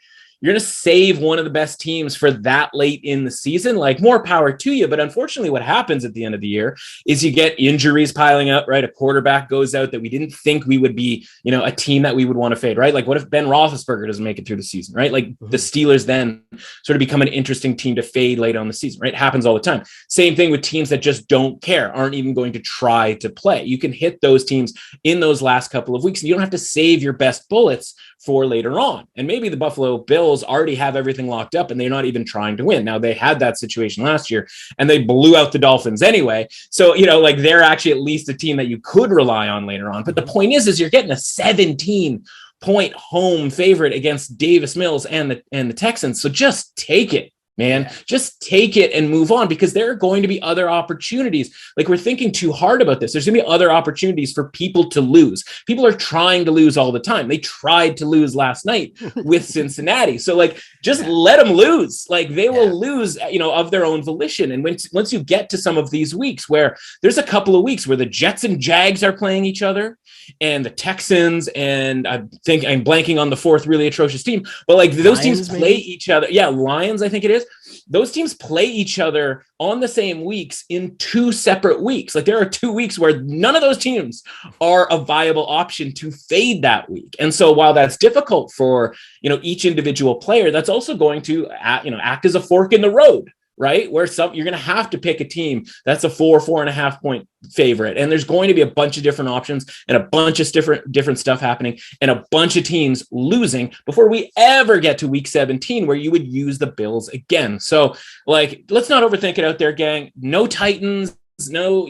you're going to save one of the best teams for that late in the season, like more power to you. But unfortunately, what happens at the end of the year is you get injuries piling up, right? A quarterback goes out that we didn't think we would be, a team that we would want to fade, right? Like what if Ben Roethlisberger doesn't make it through the season, right? Like the Steelers then sort of become an interesting team to fade late on the season, right? It happens all the time. Same thing with teams that just don't care, aren't even going to try to play. You can hit those teams in those last couple of weeks and you don't have to save your best bullets for later on. And maybe the Buffalo Bills already have everything locked up and they're not even trying to win. Now they had that situation last year and they blew out the Dolphins anyway. So, like they're actually at least a team that you could rely on later on. But the point is you're getting a 17-point home favorite against Davis Mills and the Texans. So just take it. man. Just take it and move on, because there are going to be other opportunities. Like, we're thinking too hard about this. There's going to be other opportunities for people to lose. People are trying to lose all the time. They tried to lose last night with Cincinnati. So like, just let them lose. Like, they will lose, of their own volition. And once you get to some of these weeks where there's a couple of weeks where the Jets and Jags are playing each other, and the Texans, and I think I'm blanking on the fourth really atrocious team, but like those teams play each other. Yeah, Lions, I think it is. Those teams play each other on the same weeks in 2 separate weeks. Like, there are 2 weeks where none of those teams are a viable option to fade that week. And so while that's difficult for, each individual player, that's also going to, act as a fork in the road, right? Where you're going to have to pick a team that's a 4.5 point favorite. And there's going to be a bunch of different options and a bunch of different stuff happening and a bunch of teams losing before we ever get to week 17, where you would use the Bills again. So like, let's not overthink it out there, gang. No Titans, no,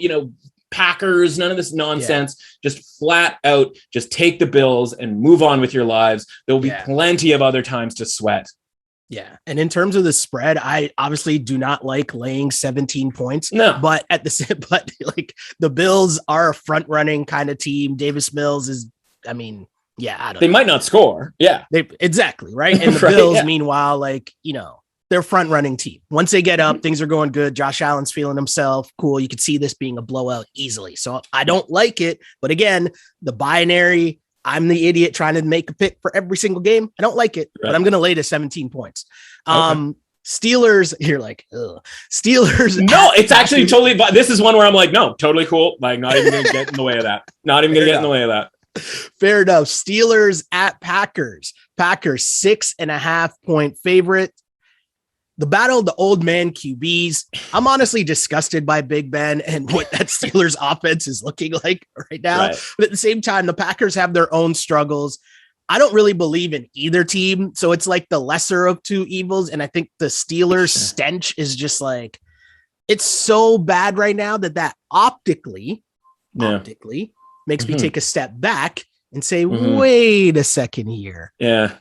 Packers, none of this nonsense. Just flat out, just take the Bills and move on with your lives. There'll be plenty of other times to sweat. Yeah. And in terms of the spread, I obviously do not like laying 17 points. No. But like, the Bills are a front running kind of team. Davis Mills is, I don't know. They might not score. Yeah. Exactly. Right. And the Bills, meanwhile, like, they're front running team. Once they get up, things are going good. Josh Allen's feeling himself. Cool. You could see this being a blowout easily. So I don't like it. But again, the binary, I'm the idiot trying to make a pick for every single game. I don't like it, but I'm going to lay to 17 points. Steelers, you're like, ugh. Steelers. No, it's actually totally, this is one where I'm like, no, totally cool. Like, not even going to get in the way of that. Not even going to get in the way of that. Fair enough. Steelers at Packers. Packers 6.5 point favorite. The battle of the old man QBs. I'm honestly disgusted by Big Ben and what that Steelers offense is looking like right now. Right. But at the same time, the Packers have their own struggles. I don't really believe in either team. So it's like the lesser of two evils. And I think the Steelers stench is just like, it's so bad right now that optically makes me take a step back and say, wait a second here. Yeah.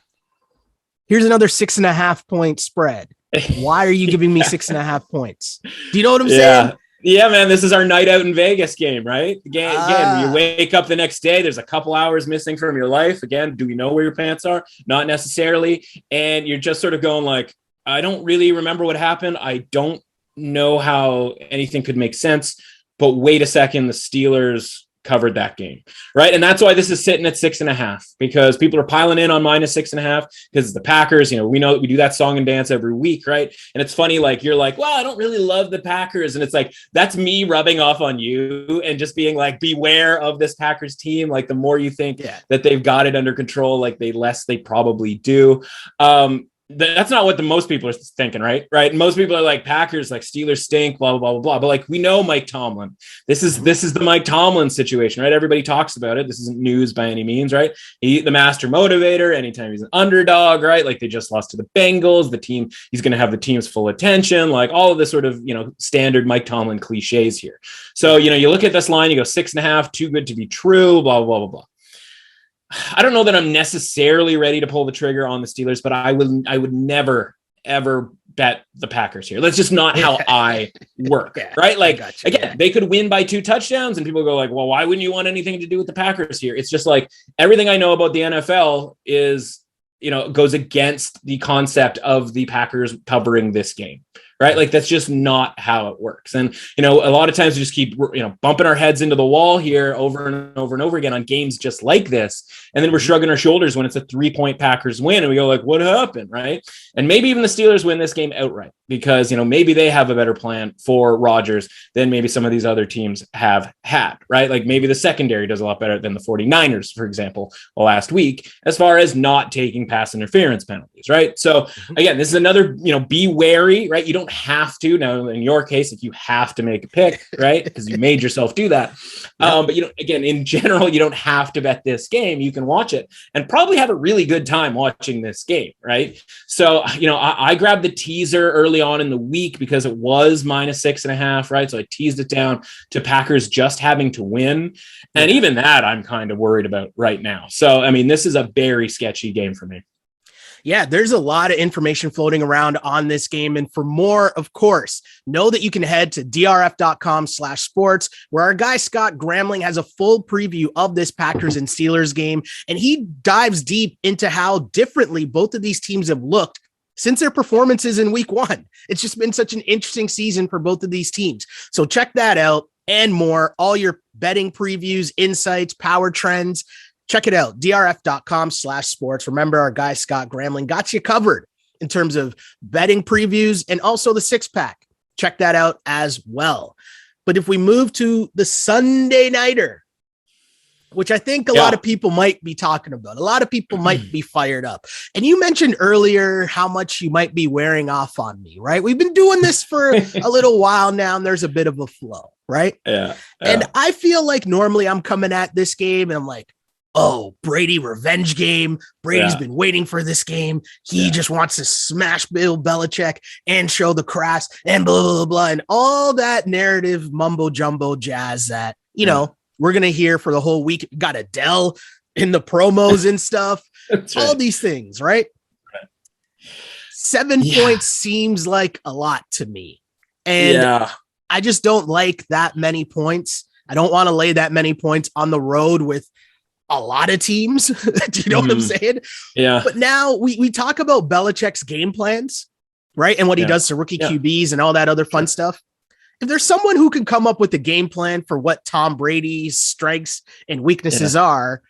Here's another 6.5 point spread. Why are you giving me 6.5 points? Do you know what I'm saying? Yeah, man. This is our night out in Vegas game, right? Again, you wake up the next day, there's a couple hours missing from your life. Again, do we know where your pants are? Not necessarily. And you're just sort of going like, I don't really remember what happened. I don't know how anything could make sense. But wait a second, the Steelers covered that game, right? And that's why this is sitting at 6.5, because people are piling in on -6.5 because the Packers, we know we do that song and dance every week, right? And it's funny, like, you're like, well, I don't really love the Packers. And it's like, that's me rubbing off on you and just being like, beware of this Packers team. Like, the more you think that they've got it under control, like, the less they probably do. That's not what most people are thinking, right? Most people are like, Packers, like, Steelers stink, blah, blah, blah, blah, blah. But like, we know Mike Tomlin. This is the Mike Tomlin situation, right? Everybody talks about it. This isn't news by any means, right? He's the master motivator anytime he's an underdog, right? Like, they just lost to the Bengals, the team, he's going to have the team's full attention, like all of this sort of, standard Mike Tomlin cliches here. So, you look at this line, you go 6.5, too good to be true, blah, blah, blah, blah. I don't know that I'm necessarily ready to pull the trigger on the Steelers, but I would never, ever bet the Packers here. That's just not how I work, right? Like, again, they could win by 2 touchdowns and people go like, well, why wouldn't you want anything to do with the Packers here? It's just like, everything I know about the NFL is, goes against the concept of the Packers covering this game. Right. Like, that's just not how it works. And, a lot of times we just keep, bumping our heads into the wall here over and over and over again on games just like this. And then we're shrugging our shoulders when it's a 3-point Packers win. And we go like, what happened? Right. And maybe even the Steelers win this game outright because, maybe they have a better plan for Rodgers than maybe some of these other teams have had. Right. Like, maybe the secondary does a lot better than the 49ers, for example, last week, as far as not taking pass interference penalties. Right. So again, this is another, be wary, right? You don't have to. Now, in your case, if you have to make a pick, right, because you made yourself do that. But again, in general, you don't have to bet this game. You can watch it and probably have a really good time watching this game, right? So, I grabbed the teaser early on in the week because it was -6.5, right? So I teased it down to Packers just having to win. And even that I'm kind of worried about right now. So, I mean, this is a very sketchy game for me. Yeah, there's a lot of information floating around on this game. And for more, of course, know that you can head to drf.com/sports, where our guy Scott Gramling has a full preview of this Packers and Steelers game. And he dives deep into how differently both of these teams have looked since their performances in week one. It's just been such an interesting season for both of these teams. So check that out and more, all your betting previews, insights, power trends. Check it out, drf.com/sports. Remember, our guy Scott Gramling got you covered in terms of betting previews and also the six pack. Check that out as well. But if we move to the Sunday nighter, which I think a lot of people might be talking about, a lot of people might be fired up. And you mentioned earlier how much you might be wearing off on me, right? We've been doing this for a little while now, and there's a bit of a flow, right? Yeah. And I feel like normally I'm coming at this game and I'm like, oh, Brady revenge game. Brady's been waiting for this game. He just wants to smash Bill Belichick and show the crass and blah, blah, blah, blah. And all that narrative mumbo jumbo jazz that, you know, we're going to hear for the whole week. Got Adele in the promos and stuff. All these things, right? 7 points seems like a lot to me. And I just don't like that many points. I don't want to lay that many points on the road with a lot of teams. Do you know what I'm saying? Yeah. But now we talk about Belichick's game plans, right? And what he does to rookie QBs and all that other fun stuff. If there's someone who can come up with a game plan for what Tom Brady's strengths and weaknesses are,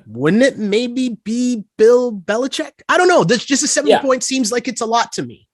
wouldn't it maybe be Bill Belichick? I don't know. That's just a 7 point seems like it's a lot to me.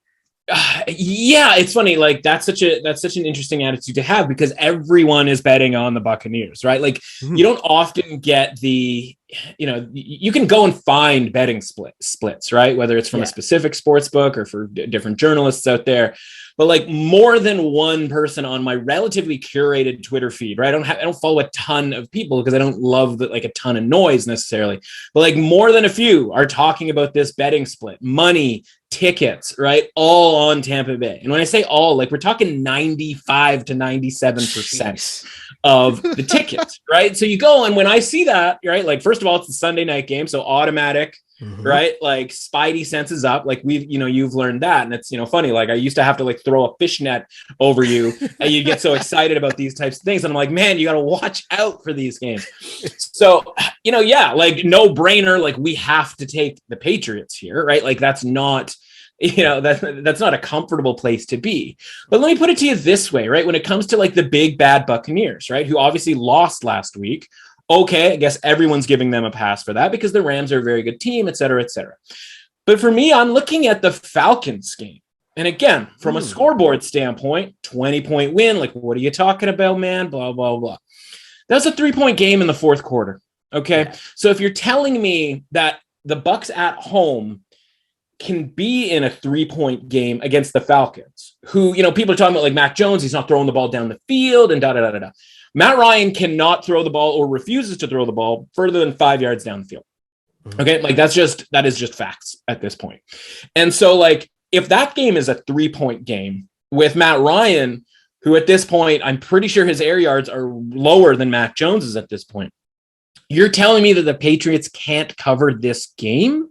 It's funny. Like that's such an interesting attitude to have, because everyone is betting on the Buccaneers, right? Like you don't often get the, you can go and find betting splits, right? Whether it's from a specific sports book or for different journalists out there. But like more than one person on my relatively curated Twitter feed, right? I don't follow a ton of people because I don't love a ton of noise necessarily. But like more than a few are talking about this betting split, money, tickets, right? All on Tampa Bay. And when I say all, like we're talking 95 to 97% of the tickets, right? So you go, and when I see that, right? Like first of all, it's a Sunday night game, so automatic. Right? Like spidey senses up. Like you've learned that. And it's, funny. Like I used to have to like throw a fishnet over you and you get so excited about these types of things. And I'm like, man, you got to watch out for these games. So, like no brainer. Like we have to take the Patriots here, right? Like that's not, that's not a comfortable place to be. But let me put it to you this way, right? When it comes to like the big bad Buccaneers, right? Who obviously lost last week. Okay, I guess everyone's giving them a pass for that because the Rams are a very good team, et cetera, et cetera. But for me, I'm looking at the Falcons game. And again, from a scoreboard standpoint, 20-point win. Like, what are you talking about, man? Blah, blah, blah. That's a 3-point game in the fourth quarter. Okay. Yeah. So if you're telling me that the Bucs at home can be in a 3-point game against the Falcons, who, people are talking about like Mac Jones, he's not throwing the ball down the field and da-da-da-da-da. Matt Ryan cannot throw the ball or refuses to throw the ball further than 5 yards down the field. Okay. Like that is just facts at this point. And so like, if that game is a 3-point game with Matt Ryan, who at this point, I'm pretty sure his air yards are lower than Mac Jones's at this point, you're telling me that the Patriots can't cover this game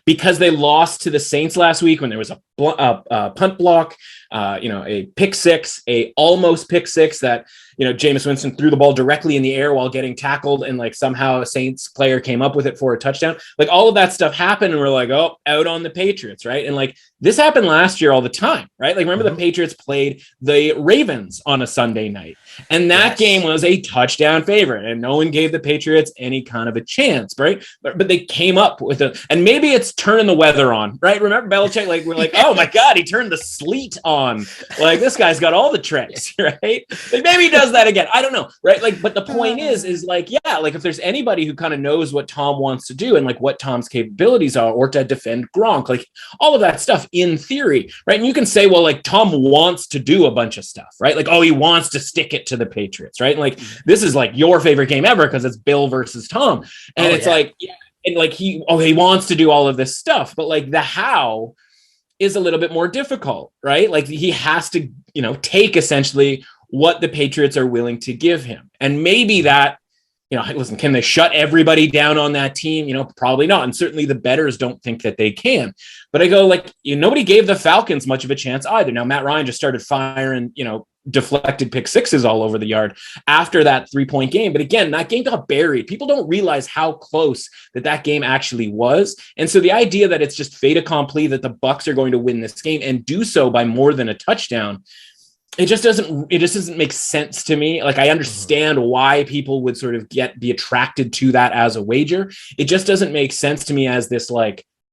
because they lost to the Saints last week when there was a punt block, a pick six, a almost pick six that, Jameis Winston threw the ball directly in the air while getting tackled. And like somehow a Saints player came up with it for a touchdown. Like all of that stuff happened. And we're like, oh, out on the Patriots. Right. And like this happened last year all the time. Right. Like remember the Patriots played the Ravens on a Sunday night, and that game was a touchdown favorite and no one gave the Patriots any kind of a chance. Right. But they came up with and maybe it's turning the weather on. Right. Remember Belichick? Like we're like, oh my God, he turned the sleet on. Like this guy's got all the tricks. Right. Like maybe he does that again. I don't know. Right. Like, but the point is like, yeah, like if there's anybody who kind of knows what Tom wants to do and like what Tom's capabilities are, or to defend Gronk, like all of that stuff in theory. Right. And you can say, well, like Tom wants to do a bunch of stuff, right? Like, oh, he wants to stick it to the Patriots. Right. And like, this is like your favorite game ever because it's Bill versus Tom. And like, yeah. And like, he wants to do all of this stuff, but like the how is a little bit more difficult, right? Like he has to, take essentially what the Patriots are willing to give him. And maybe that listen, can they shut everybody down on that team? Probably not. And certainly the bettors don't think that they can. But I go nobody gave the Falcons much of a chance either. Now, Matt Ryan just started firing, deflected pick sixes all over the yard after that 3-point game. But again, that game got buried. People don't realize how close that game actually was. And so the idea that it's just fait accompli that the Bucs are going to win this game and do so by more than a touchdown, it just doesn't make sense to me. I understand why people would sort of be attracted to that as a wager. It just doesn't make sense to me as this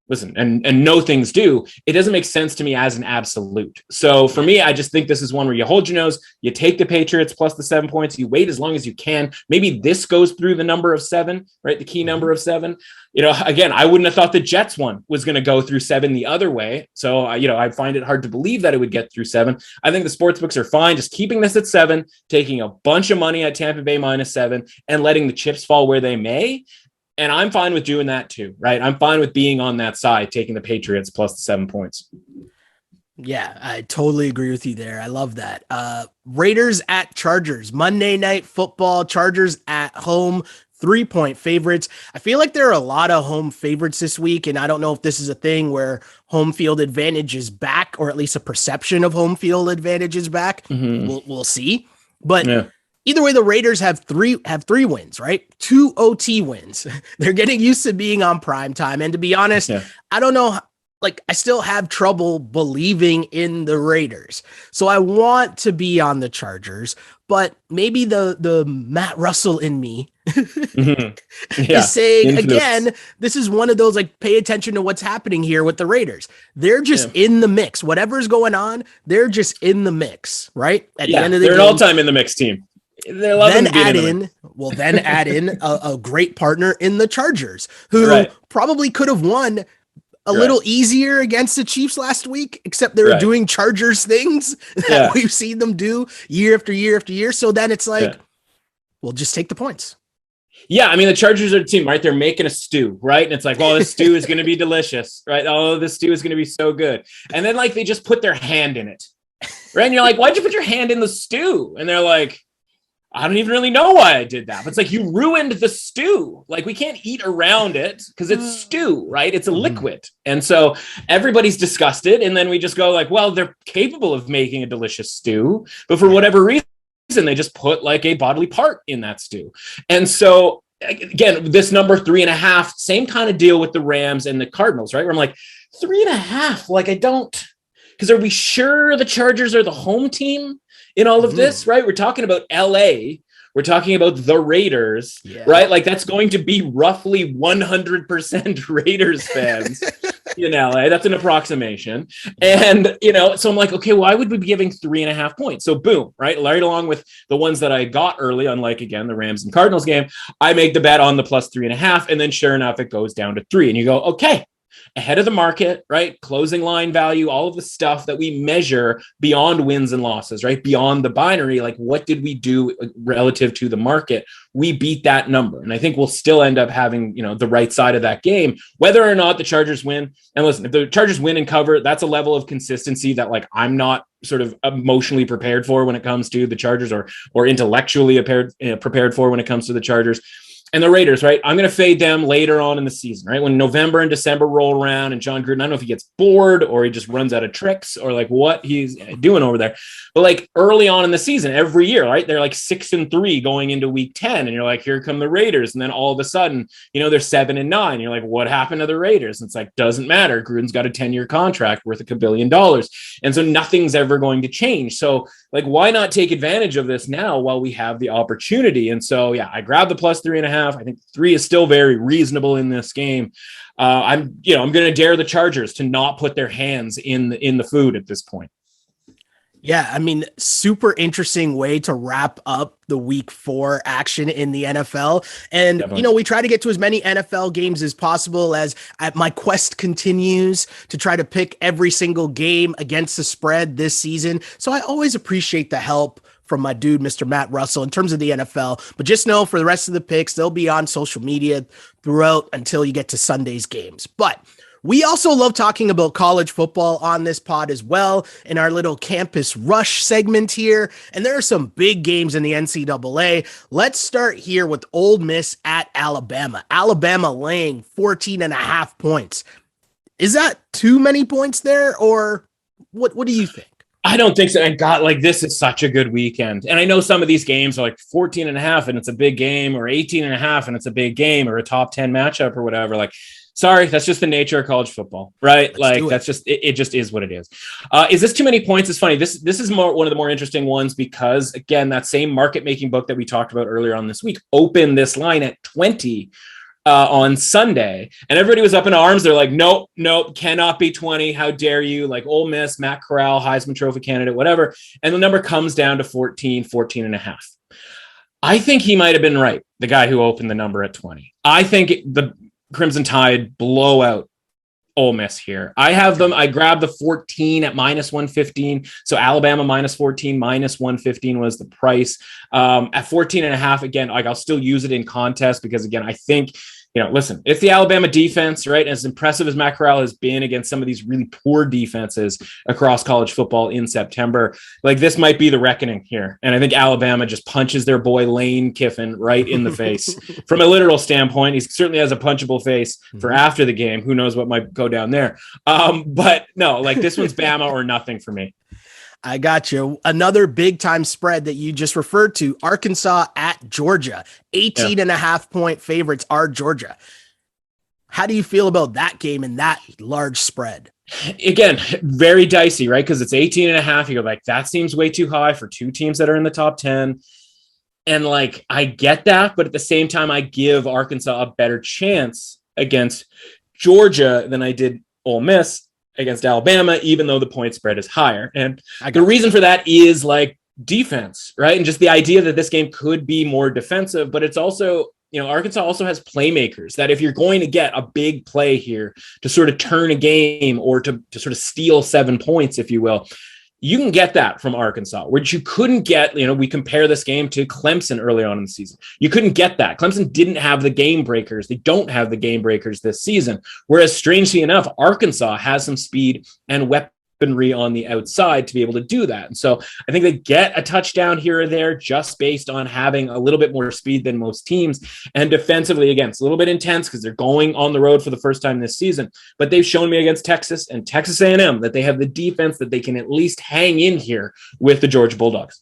listen, and no things do. It doesn't make sense to me as an absolute. So for me, I just think this is one where you hold your nose, you take the Patriots plus the 7 points, you wait as long as you can. Maybe this goes through the number of 7, right? The key number of 7. Again, I wouldn't have thought the Jets one was going to go through 7 the other way. So, I find it hard to believe that it would get through 7. I think the sports books are fine just keeping this at 7, taking a bunch of money at Tampa Bay -7, and letting the chips fall where they may. And I'm fine with doing that too, right? I'm fine with being on that side, taking the Patriots plus the 7 points. Yeah, I totally agree with you there. I love that. Raiders at Chargers, Monday Night Football, Chargers at home, 3-point favorites. I feel like there are a lot of home favorites this week, and I don't know if this is a thing where home field advantage is back, or at least a perception of home field advantage is back. We'll see. But yeah. Either way, the Raiders have three wins, right? 2 OT wins. They're getting used to being on prime time. And to be honest, I don't know, I still have trouble believing in the Raiders. So I want to be on the Chargers, but maybe the Matt Russell in me is saying, again, this is one of those, pay attention to what's happening here with the Raiders. They're just in the mix. Whatever's going on, they're just in the mix, right? At the end of the game, they're an all-time in the mix team. Then add in a great partner in the Chargers, who probably could have won a little easier against the Chiefs last week, except they were doing Chargers things that we've seen them do year after year after year. So then it's we'll just take the points. Yeah, I mean, the Chargers are a team, right? They're making a stew, right? And it's this stew is going to be delicious, right? Oh, this stew is going to be so good. And then they just put their hand in it, right? And you're like, why'd you put your hand in the stew? And they're like, I don't even really know why I did that. But it's you ruined the stew. We can't eat around it because it's stew, right? It's a liquid. And so everybody's disgusted. And then we just go well, they're capable of making a delicious stew. But for whatever reason, they just put a bodily part in that stew. And so, again, this number 3.5, same kind of deal with the Rams and the Cardinals, right? Where I'm 3.5, I don't, because are we sure the Chargers are the home team in all of this, right? We're talking about LA. We're talking about the Raiders, right? That's going to be roughly 100% Raiders fans in LA. That's an approximation. And, so I'm okay, why would we be giving 3.5 points? So boom, right? Right along with the ones that I got early, unlike, again, the Rams and Cardinals game, I make the bet on the plus 3.5. And then sure enough, it goes down to 3. And you go, okay, ahead of the market, right? Closing line value, all of the stuff that we measure beyond wins and losses, right? Beyond the binary, what did we do relative to the market? We beat that number. And I think we'll still end up having, the right side of that game, whether or not the Chargers win. And listen, if the Chargers win and cover, that's a level of consistency that I'm not sort of emotionally prepared for when it comes to the Chargers, or intellectually prepared for when it comes to the Chargers. And the Raiders, right? I'm going to fade them later on in the season, right? When November and December roll around and John Gruden, I don't know if he gets bored or he just runs out of tricks or what he's doing over there. But early on in the season, every year, right? They're 6-3 going into week 10. And you're here come the Raiders. And then all of a sudden, they're 7-9. You're what happened to the Raiders? And it's doesn't matter. Gruden's got a 10-year contract worth $1 billion. And so nothing's ever going to change. So why not take advantage of this now while we have the opportunity? And so, I grabbed the plus 3.5. I think 3 is still very reasonable in this game. I'm going to dare the Chargers to not put their hands in the food at this point. Yeah, I mean, super interesting way to wrap up the week 4 action in the NFL. And, Definitely. We try to get to as many NFL games as possible as my quest continues to try to pick every single game against the spread this season. So I always appreciate the help from my dude, Mr. Matt Russell, in terms of the NFL. But just know for the rest of the picks, they'll be on social media throughout until you get to Sunday's games. But We also love talking about college football on this pod as well in our little campus rush segment here. And there are some big games in the NCAA. Let's start here with Ole Miss at Alabama. Alabama laying 14.5 points. Is that too many points there, or what do you think? I don't think so. And God, like, this is such a good weekend. And I know some of these games are like 14.5 and it's a big game, or 18.5 and it's a big game, or a top 10 matchup or whatever. Like, sorry, that's just the nature of college football, right? That's just, it just is what it is. Is this too many points? It's funny. This is one of the more interesting ones because, again, that same market making book that we talked about earlier on this week opened this line at 20 on Sunday, and everybody was up in arms. They're like, nope, cannot be 20. How dare you? Like Ole Miss, Matt Corral, Heisman Trophy candidate, whatever. And the number comes down to 14.5. I think he might have been right, the guy who opened the number at 20. I think the Crimson Tide blow out Ole Miss here. I have them. I grabbed the 14 at -115. So Alabama -14, -115 was the price. At 14.5, again, like I'll still use it in contest because, again, I think, listen, if the Alabama defense, right, as impressive as Matt Corral has been against some of these really poor defenses across college football in September, like this might be the reckoning here. And I think Alabama just punches their boy Lane Kiffin right in the face. From a literal standpoint, he certainly has a punchable face for after the game. Who knows what might go down there. But no, like this one's Bama or nothing for me. I got you. Another big time spread that you just referred to, Arkansas at Georgia. 18.5 point favorites are Georgia. How do you feel about that game and that large spread? Again, very dicey, right? Because it's 18.5. You go like, that seems way too high for two teams that are in the top 10. And like, I get that, but at the same time, I give Arkansas a better chance against Georgia than I did Ole Miss against Alabama, even though the point spread is higher. And the reason for that is like defense, right? And just the idea that this game could be more defensive, but it's also, Arkansas also has playmakers that if you're going to get a big play here to sort of turn a game or to sort of steal 7 points, if you will, you can get that from Arkansas, which you couldn't get. We compare this game to Clemson early on in the season. You couldn't get that. Clemson didn't have the game breakers. They don't have the game breakers this season. Whereas strangely enough, Arkansas has some speed and weaponry on the outside to be able to do that. And so I think they get a touchdown here or there just based on having a little bit more speed than most teams. And defensively, again, it's a little bit intense because they're going on the road for the first time this season. But they've shown me against Texas and Texas A&M that they have the defense that they can at least hang in here with the Georgia Bulldogs.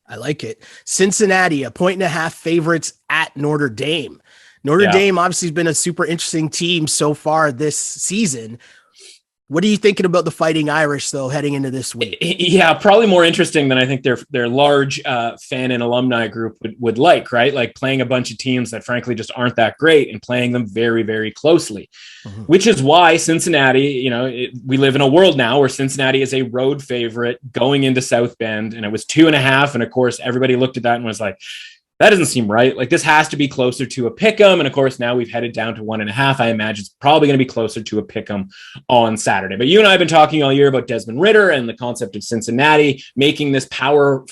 I like it. Cincinnati, 1.5 favorites at Notre Dame. Notre Dame obviously has been a super interesting team so far this season. What are you thinking about the Fighting Irish, though, heading into this week? Yeah, probably more interesting than I think their large fan and alumni group would like, right? Like playing a bunch of teams that frankly just aren't that great and playing them very, very closely, which is why Cincinnati, we live in a world now where Cincinnati is a road favorite going into South Bend, and it was 2.5. And of course, everybody looked at that and was like, that doesn't seem right. Like this has to be closer to a pick'em. And of course, now we've headed down to 1.5. I imagine it's probably going to be closer to a pick'em on Saturday. But you and I have been talking all year about Desmond Ridder and the concept of Cincinnati making this power,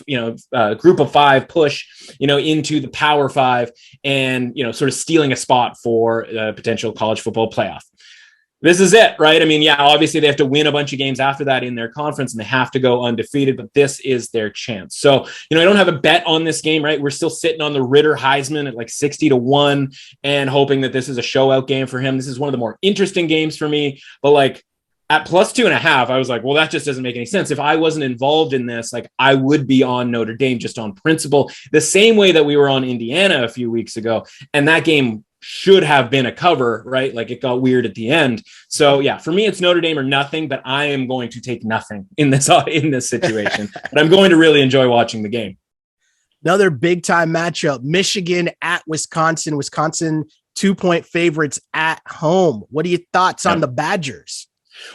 group of five push, into the Power Five and, sort of stealing a spot for a potential college football playoff. This is it, right? I mean, yeah, obviously they have to win a bunch of games after that in their conference and they have to go undefeated, but this is their chance. So, I don't have a bet on this game, right? We're still sitting on the Ridder Heisman at like 60-1 and hoping that this is a show out game for him. This is one of the more interesting games for me, but like at +2.5, I was like, well, that just doesn't make any sense. If I wasn't involved in this, like I would be on Notre Dame just on principle, the same way that we were on Indiana a few weeks ago. And that game should have been a cover, right? Like it got weird at the end. So yeah, for me, it's Notre Dame or nothing, but I am going to take nothing in this situation, but I'm going to really enjoy watching the game. Another big time matchup, Michigan at Wisconsin. Wisconsin 2-point favorites at home. What are your thoughts on the Badgers?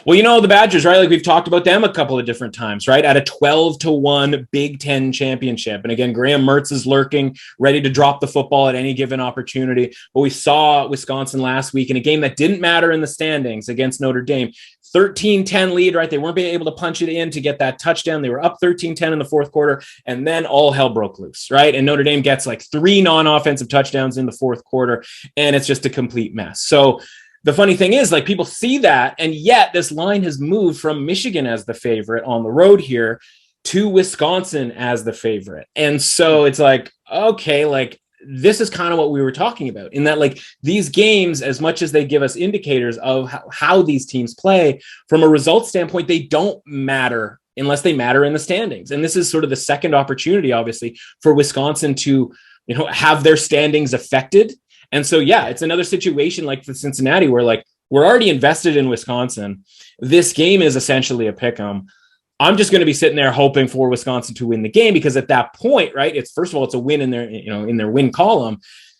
Well, the Badgers, right? Like we've talked about them a couple of different times, right? At a 12-1 Big Ten championship. And again, Graham Mertz is lurking, ready to drop the football at any given opportunity. But we saw Wisconsin last week in a game that didn't matter in the standings against Notre Dame. 13-10 lead, right? They weren't being able to punch it in to get that touchdown. They were up 13-10 in the fourth quarter, and then all hell broke loose, right? And Notre Dame gets like 3 non-offensive touchdowns in the fourth quarter, and it's just a complete mess. So the funny thing is, like, people see that, and yet this line has moved from Michigan as the favorite on the road here to Wisconsin as the favorite. And so it's like, okay, like, this is kind of what we were talking about, in that, like, these games, as much as they give us indicators of how these teams play from a results standpoint, they don't matter unless they matter in the standings. And this is sort of the second opportunity, obviously, for Wisconsin to, have their standings affected. And so, yeah, it's another situation like for Cincinnati where, like, we're already invested in Wisconsin. This game is essentially a pick 'em. I'm just going to be sitting there hoping for Wisconsin to win the game, because at that point, right, it's, first of all, it's a win in their, in their win column.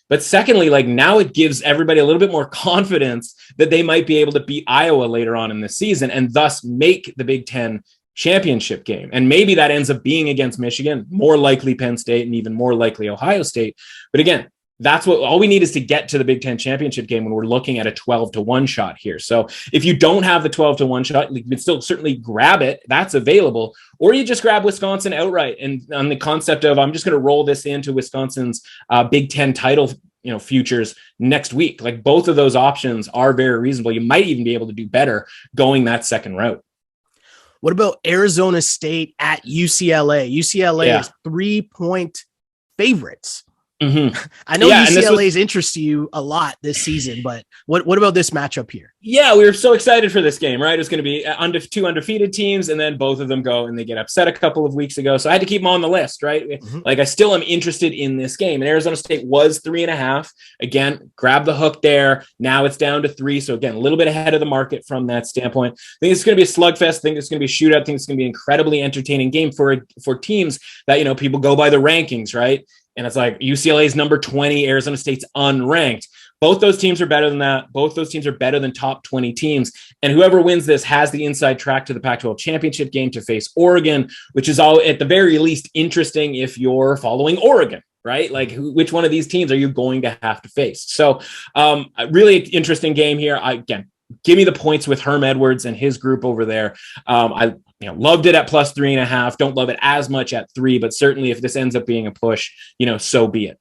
But secondly, like, now it gives everybody a little bit more confidence that they might be able to beat Iowa later on in the season and thus make the Big Ten championship game. And maybe that ends up being against Michigan, more likely Penn State, and even more likely Ohio State. But again, that's what all we need is to get to the Big Ten championship game when we're looking at a 12-1 shot here. So if you don't have the 12-1 shot, you can still certainly grab it. That's available. Or you just grab Wisconsin outright. And on the concept of, I'm just going to roll this into Wisconsin's Big Ten title, futures next week. Like, both of those options are very reasonable. You might even be able to do better going that second route. What about Arizona State at UCLA? UCLA is 3-point favorites. Mm-hmm. I know UCLA's interest to you a lot this season, but what about this matchup here? Yeah, we were so excited for this game, right? It was going to be two undefeated teams, and then both of them go and they get upset a couple of weeks ago. So I had to keep them on the list, right? Mm-hmm. Like, I still am interested in this game. And Arizona State was 3.5. Again, grab the hook there. Now it's down to 3. So again, a little bit ahead of the market from that standpoint. I think it's going to be a slugfest. I think it's going to be a shootout. I think it's going to be an incredibly entertaining game for teams that, people go by the rankings, right? And it's like UCLA's number 20, Arizona State's unranked. Both those teams are better than that. Both those teams are better than top 20 teams. And whoever wins this has the inside track to the Pac-12 championship game to face Oregon, which is all at the very least interesting if you're following Oregon, right? Like, which one of these teams are you going to have to face? So a really interesting game here. Again, give me the points with Herm Edwards and his group over there. I loved it at plus 3.5. Don't love it as much at 3, but certainly if this ends up being a push, so be it.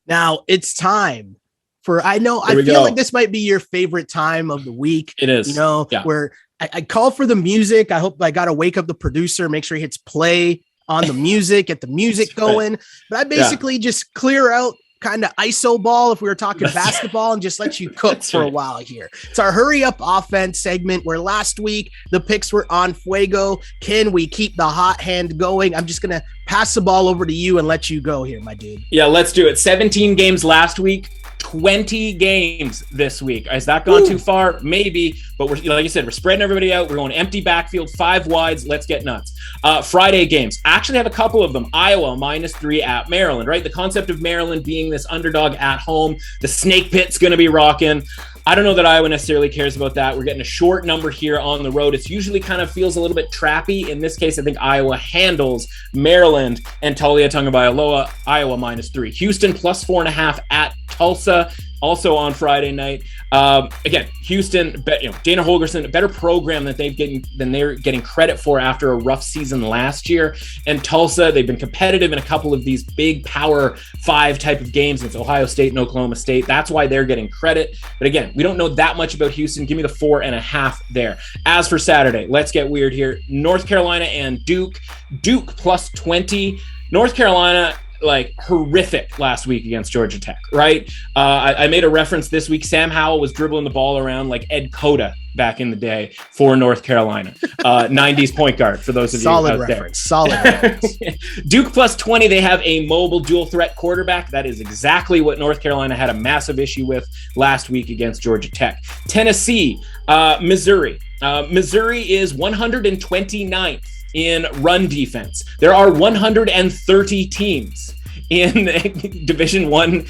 Now it's time for, I feel like this might be your favorite time of the week. It is, where I call for the music. I hope I got to wake up the producer, make sure he hits play on the music, get the music going. But I basically just clear out kind of ISO ball if we were talking basketball and just let you cook for a while here. It's our hurry up offense segment where last week the picks were on fuego. Can we keep the hot hand going? I'm just going to pass the ball over to you and let you go here, my dude. Yeah, let's do it. 17 games last week, 20 games this week. Has that gone too far? Maybe, but we're, like you said, we're spreading everybody out. We're going empty backfield, 5 wides. Let's get nuts. Friday games. Actually have a couple of them. Iowa -3 at Maryland, right? The concept of Maryland being this underdog at home. The snake pit's going to be rocking. I don't know that Iowa necessarily cares about that. We're getting a short number here on the road. It's usually kind of feels a little bit trappy. In this case, I think Iowa handles Maryland and Talia Tagovailoa. Iowa -3. Houston +4.5 at Tulsa. Also on Friday night. Again, Houston, Dana Holgorsen, a better program that they're getting credit for after a rough season last year. And Tulsa, they've been competitive in a couple of these big Power 5 type of games. It's Ohio State and Oklahoma State. That's why they're getting credit. But again, we don't know that much about Houston. Give me the 4.5 there. As for Saturday, let's get weird here. North Carolina and Duke. Duke +20. North Carolina, like, horrific last week against Georgia Tech, right? I made a reference this week. Sam Howell was dribbling the ball around like Ed Cota back in the day for North Carolina. 90s point guard, for those of you out there. Solid reference. Duke +20, they have a mobile dual threat quarterback. That is exactly what North Carolina had a massive issue with last week against Georgia Tech. Tennessee, Missouri. Missouri is 129th in run defense. There are 130 teams in Division I,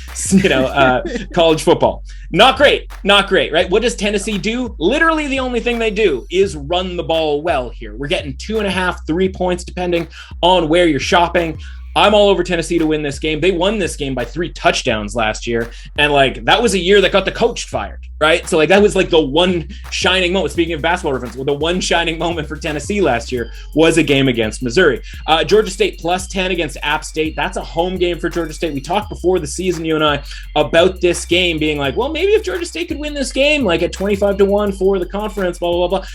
college football. Not great, right? What does Tennessee do? Literally the only thing they do is run the ball well here. We're getting 2.5, 3 points, depending on where you're shopping. I'm all over Tennessee to win this game. They won this game by 3 touchdowns last year. And like, that was a year that got the coach fired, right? So like, that was like the one shining moment. Speaking of basketball reference, the one shining moment for Tennessee last year was a game against Missouri. Georgia State plus 10 against App State. That's a home game for Georgia State. We talked before the season, you and I, about this game being like, well, maybe if Georgia State could win this game, like at 25-1 for the conference, blah, blah, blah, blah.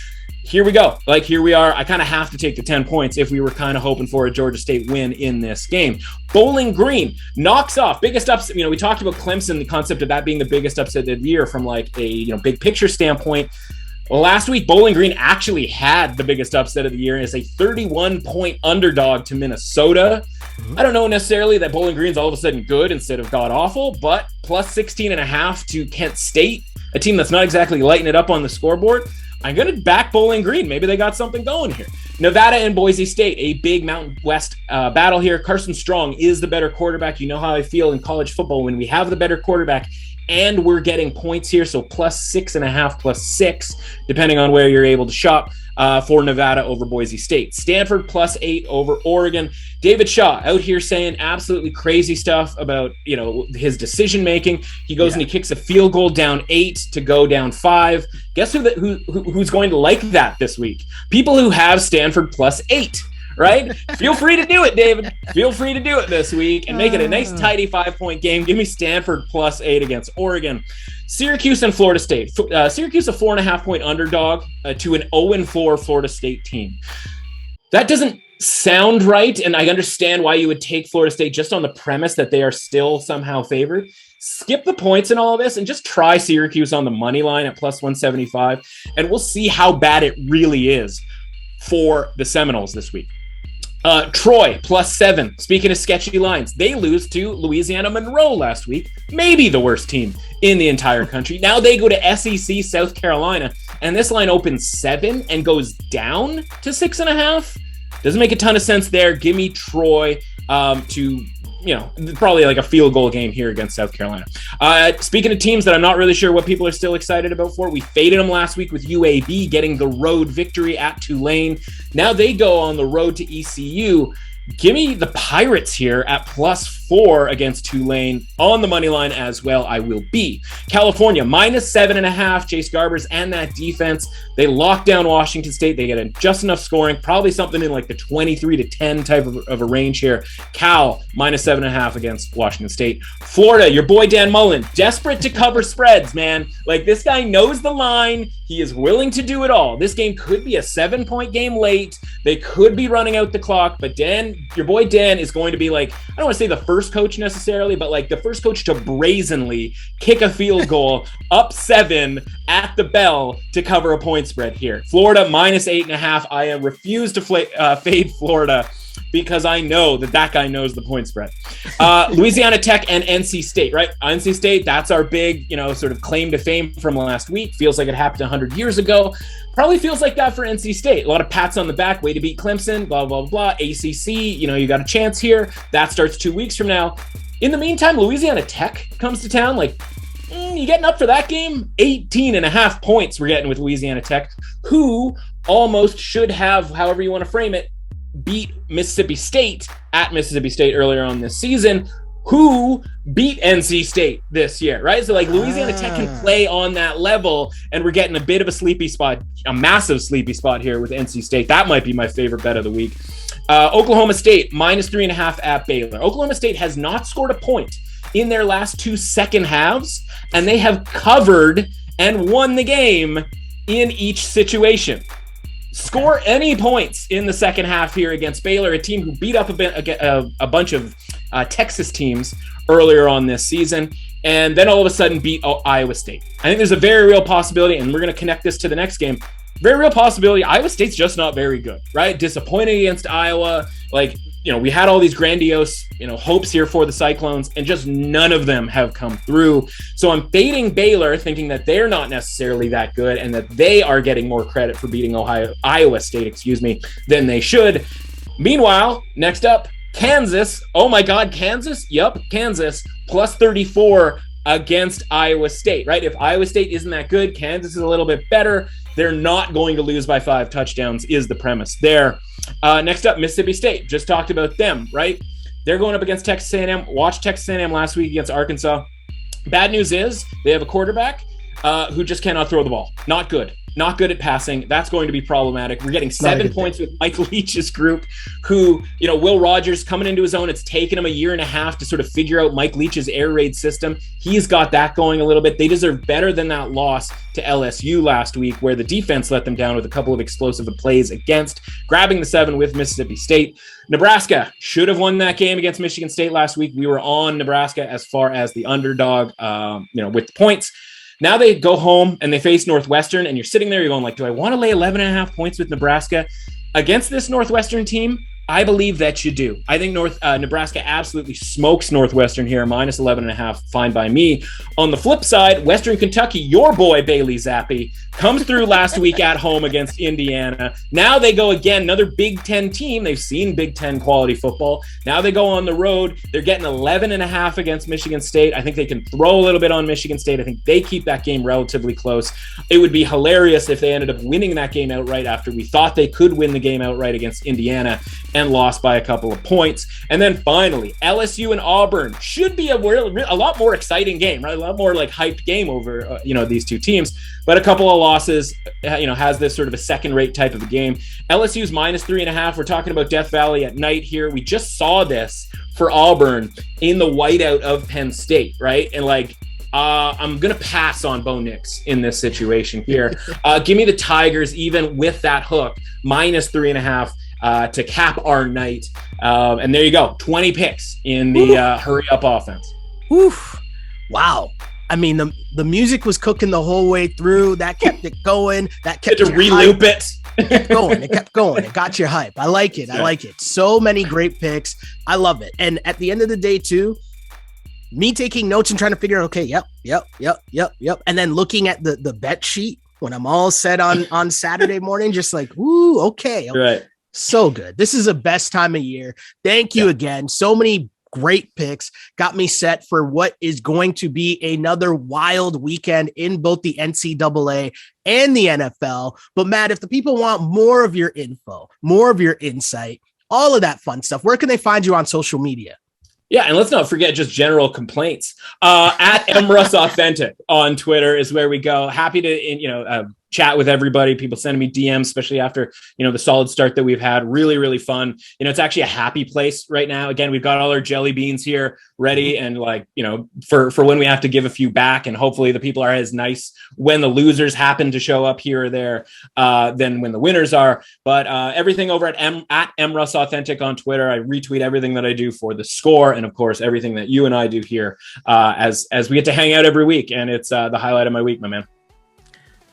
Here we go. Like, here we are. I kind of have to take the 10 points if we were kind of hoping for a Georgia State win in this game. Bowling Green knocks off biggest upset. You know, we talked about Clemson, the concept of that being the biggest upset of the year from like a, you know, big picture standpoint. Last week, Bowling Green actually had the biggest upset of the year as a 31-point underdog to Minnesota. I don't know necessarily that Bowling Green's all of a sudden good instead of god-awful, but plus 16.5 to Kent State, a team that's not exactly lighting it up on the scoreboard. I'm going to back Bowling Green. Maybe they got something going here. Nevada and Boise State, a big Mountain West battle here. Carson Strong is the better quarterback. You know how I feel in college football when we have the better quarterback and we're getting points here. So plus 6.5, plus 6, depending on where you're able to shop for Nevada over Boise State. Stanford plus 8 over Oregon. David Shaw out here saying absolutely crazy stuff about, you know, his decision making. He goes and he kicks a field goal down 8 to go down 5. Guess who's going to like that this week? People who have Stanford plus 8. Right? Feel free to do it, David. Feel free to do it this week and make it a nice, tidy 5-point game. Give me Stanford plus 8 against Oregon. Syracuse and Florida State. Syracuse, a 4.5-point underdog to an 0-4 Florida State team. That doesn't sound right, and I understand why you would take Florida State just on the premise that they are still somehow favored. Skip the points and all of this and just try Syracuse on the money line at plus 175, and we'll see how bad it really is for the Seminoles this week. Troy plus 7. Speaking of sketchy lines, they lose to Louisiana Monroe last week. Maybe the worst team in the entire country. Now they go to SEC South Carolina, and this line opens 7 and goes down to 6.5. Doesn't make a ton of sense there. Give me Troy to, you know, probably like a field goal game here against South Carolina. Speaking of teams that I'm not really sure what people are still excited about for, we faded them last week with UAB getting the road victory at Tulane. Now they go on the road to ECU. Give me the Pirates here at plus 4 against Tulane on the money line as well. I will be. California, minus 7.5. Chase Garbers and that defense. They lock down Washington State. They get just enough scoring, probably something in like the 23-10 type of a range here. Cal, minus 7.5 against Washington State. Florida, your boy Dan Mullen, desperate to cover spreads, man. Like, this guy knows the line. He is willing to do it all. This game could be a 7-point game late. They could be running out the clock, but Dan, your boy Dan, is going to be like, I don't want to say the first coach necessarily, but like the first coach to brazenly kick a field goal up 7 at the bell to cover a point spread here. Florida minus 8.5. I refuse to fade Florida because I know that guy knows the point spread. Louisiana Tech and NC State, right? NC State, that's our big, you know, sort of claim to fame from last week. Feels like it happened 100 years ago. Probably feels like that for NC State. A lot of pats on the back, way to beat Clemson, blah, blah, blah. ACC, you know, you got a chance here. That starts 2 weeks from now. In the meantime, Louisiana Tech comes to town. Like, you getting up for that game? 18.5 points we're getting with Louisiana Tech, who almost should have, however you want to frame it, beat Mississippi State at Mississippi State earlier on this season, who beat NC State this year, right? So like Louisiana Tech can play on that level, and we're getting a bit of a sleepy spot, a massive sleepy spot here with NC State. That might be my favorite bet of the week. Oklahoma State, minus 3.5 at Baylor. Oklahoma State has not scored a point in their last 2 second halves, and they have covered and won the game in each situation. Score any points in the second half here against Baylor, a team who beat up a bunch of Texas teams earlier on this season, and then all of a sudden beat Iowa State. I think there's a very real possibility, and we're going to connect this to the next game. Very real possibility. Iowa State's just not very good, right? Disappointing against Iowa. Like, you know, we had all these grandiose, you know, hopes here for the Cyclones, and just none of them have come through. So I'm fading Baylor, thinking that they're not necessarily that good and that they are getting more credit for beating Iowa State, than they should. Meanwhile, next up, Kansas. Oh my God, Kansas? Yep, Kansas plus 34 against Iowa State, right? If Iowa State isn't that good, Kansas is a little bit better. They're not going to lose by 5 touchdowns is the premise there. Next up, Mississippi State. Just talked about them, right? They're going up against Texas A&M. Watch Texas A&M last week against Arkansas. Bad news is they have a quarterback who just cannot throw the ball. Not good. Not good at passing. That's going to be problematic. We're getting 7 points with Mike Leach's group, who, Will Rogers coming into his own. It's taken him a year and a half to sort of figure out Mike Leach's air raid system. He's got that going a little bit. They deserve better than that loss to LSU last week, where the defense let them down with a couple of explosive plays against, grabbing the 7 with Mississippi State. Nebraska should have won that game against Michigan State last week. We were on Nebraska as far as the underdog, with the points. Now they go home and they face Northwestern, and you're sitting there, you're going like, do I want to lay 11.5 points with Nebraska against this Northwestern team? I believe that you do. I think Nebraska absolutely smokes Northwestern here, minus 11.5, fine by me. On the flip side, Western Kentucky, your boy Bailey Zappi, comes through last week at home against Indiana. Now they go again, another Big Ten team. They've seen Big Ten quality football. Now they go on the road. They're getting 11.5 against Michigan State. I think they can throw a little bit on Michigan State. I think they keep that game relatively close. It would be hilarious if they ended up winning that game outright after we thought they could win the game outright against Indiana and lost by a couple of points. And then finally, LSU and Auburn should be a lot more exciting game, right? A lot more like hyped game over, these two teams. But a couple of losses, has this sort of a second-rate type of a game. LSU's minus 3.5. We're talking about Death Valley at night here. We just saw this for Auburn in the whiteout of Penn State, right? And I'm going to pass on Bo Nix in this situation here. Give me the Tigers, even with that hook, minus 3.5 to cap our night. And there you go, 20 picks in the hurry-up offense. Oof. Wow. I mean, the music was cooking the whole way through. That kept it going. That kept to reloop it. It kept going. It kept going. It got you hype. I like it. I like it. So many great picks. I love it. And at the end of the day, too, me taking notes and trying to figure out, okay, yep. And then looking at the bet sheet when I'm all set on Saturday morning, just like, ooh, okay. Right. So good. This is the best time of year. Thank you again. So many great picks got me set for what is going to be another wild weekend in both the NCAA and the NFL. But Matt, if the people want more of your info, more of your insight, all of that fun stuff, where can they find you on social media? Yeah, and let's not forget just general complaints. At MRuss Authentic on Twitter is where we go. Happy to chat with everybody. People sending me DMs, especially after the solid start that we've had. Really, really fun. It's actually a happy place right now. Again, we've got all our jelly beans here ready, and for when we have to give a few back, and hopefully the people are as nice when the losers happen to show up here or there than when the winners are. But everything over at MRuss Authentic on Twitter. I retweet everything that I do for The Score, and of course everything that you and I do here as we get to hang out every week, and it's the highlight of my week, my man.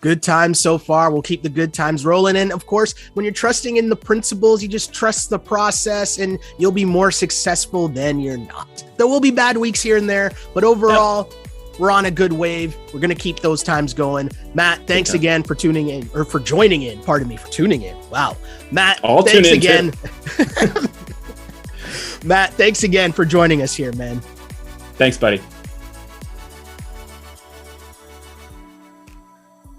Good times so far. We'll keep the good times rolling. And of course, when you're trusting in the principles, you just trust the process and you'll be more successful than you're not. There will be bad weeks here and there, but overall, we're on a good wave. We're going to keep those times going. Matt, thanks again for tuning in, or for joining in. Pardon me, for tuning in. Wow. Matt, thanks again. Matt, thanks again for joining us here, man. Thanks, buddy.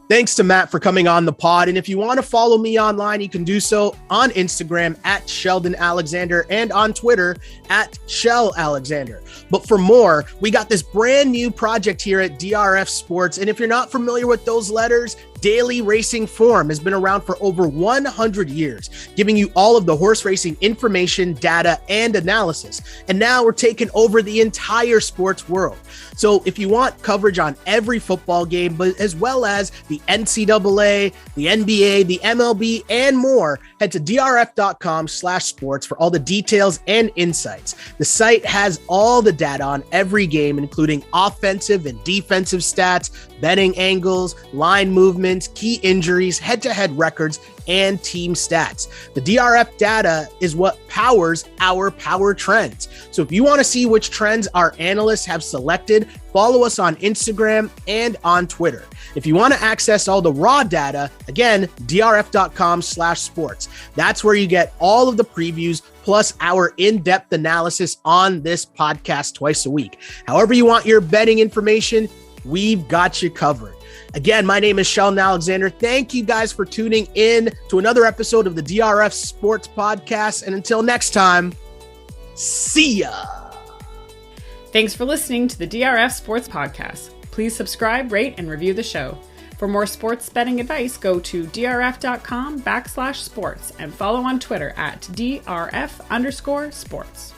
Thanks to Matt for coming on the pod. And if you want to follow me online, you can do so on Instagram at Sheldon Alexander and on Twitter at Shell Alexander. But for more, we got this brand new project here at DRF Sports. And if you're not familiar with those letters, Daily Racing Form has been around for over 100 years, giving you all of the horse racing information, data, and analysis. And now we're taking over the entire sports world. So if you want coverage on every football game, but as well as the NCAA, the NBA, the MLB, and more, head to drf.com/sports for all the details and insights. The site has all the data on every game, including offensive and defensive stats, betting angles, line movements, key injuries, head-to-head records, and team stats. The DRF data is what powers our power trends. So if you want to see which trends our analysts have selected, follow us on Instagram and on Twitter. If you want to access all the raw data, again, drf.com/sports. That's where you get all of the previews plus our in-depth analysis on this podcast twice a week. However you want your betting information, we've got you covered. Again, my name is Sheldon Alexander. Thank you guys for tuning in to another episode of the DRF Sports Podcast. And until next time, See ya. Thanks for listening to the DRF Sports Podcast. Please subscribe, rate, and review the show. For more sports betting advice, go to drf.com/sports and follow on Twitter at @DRF_sports.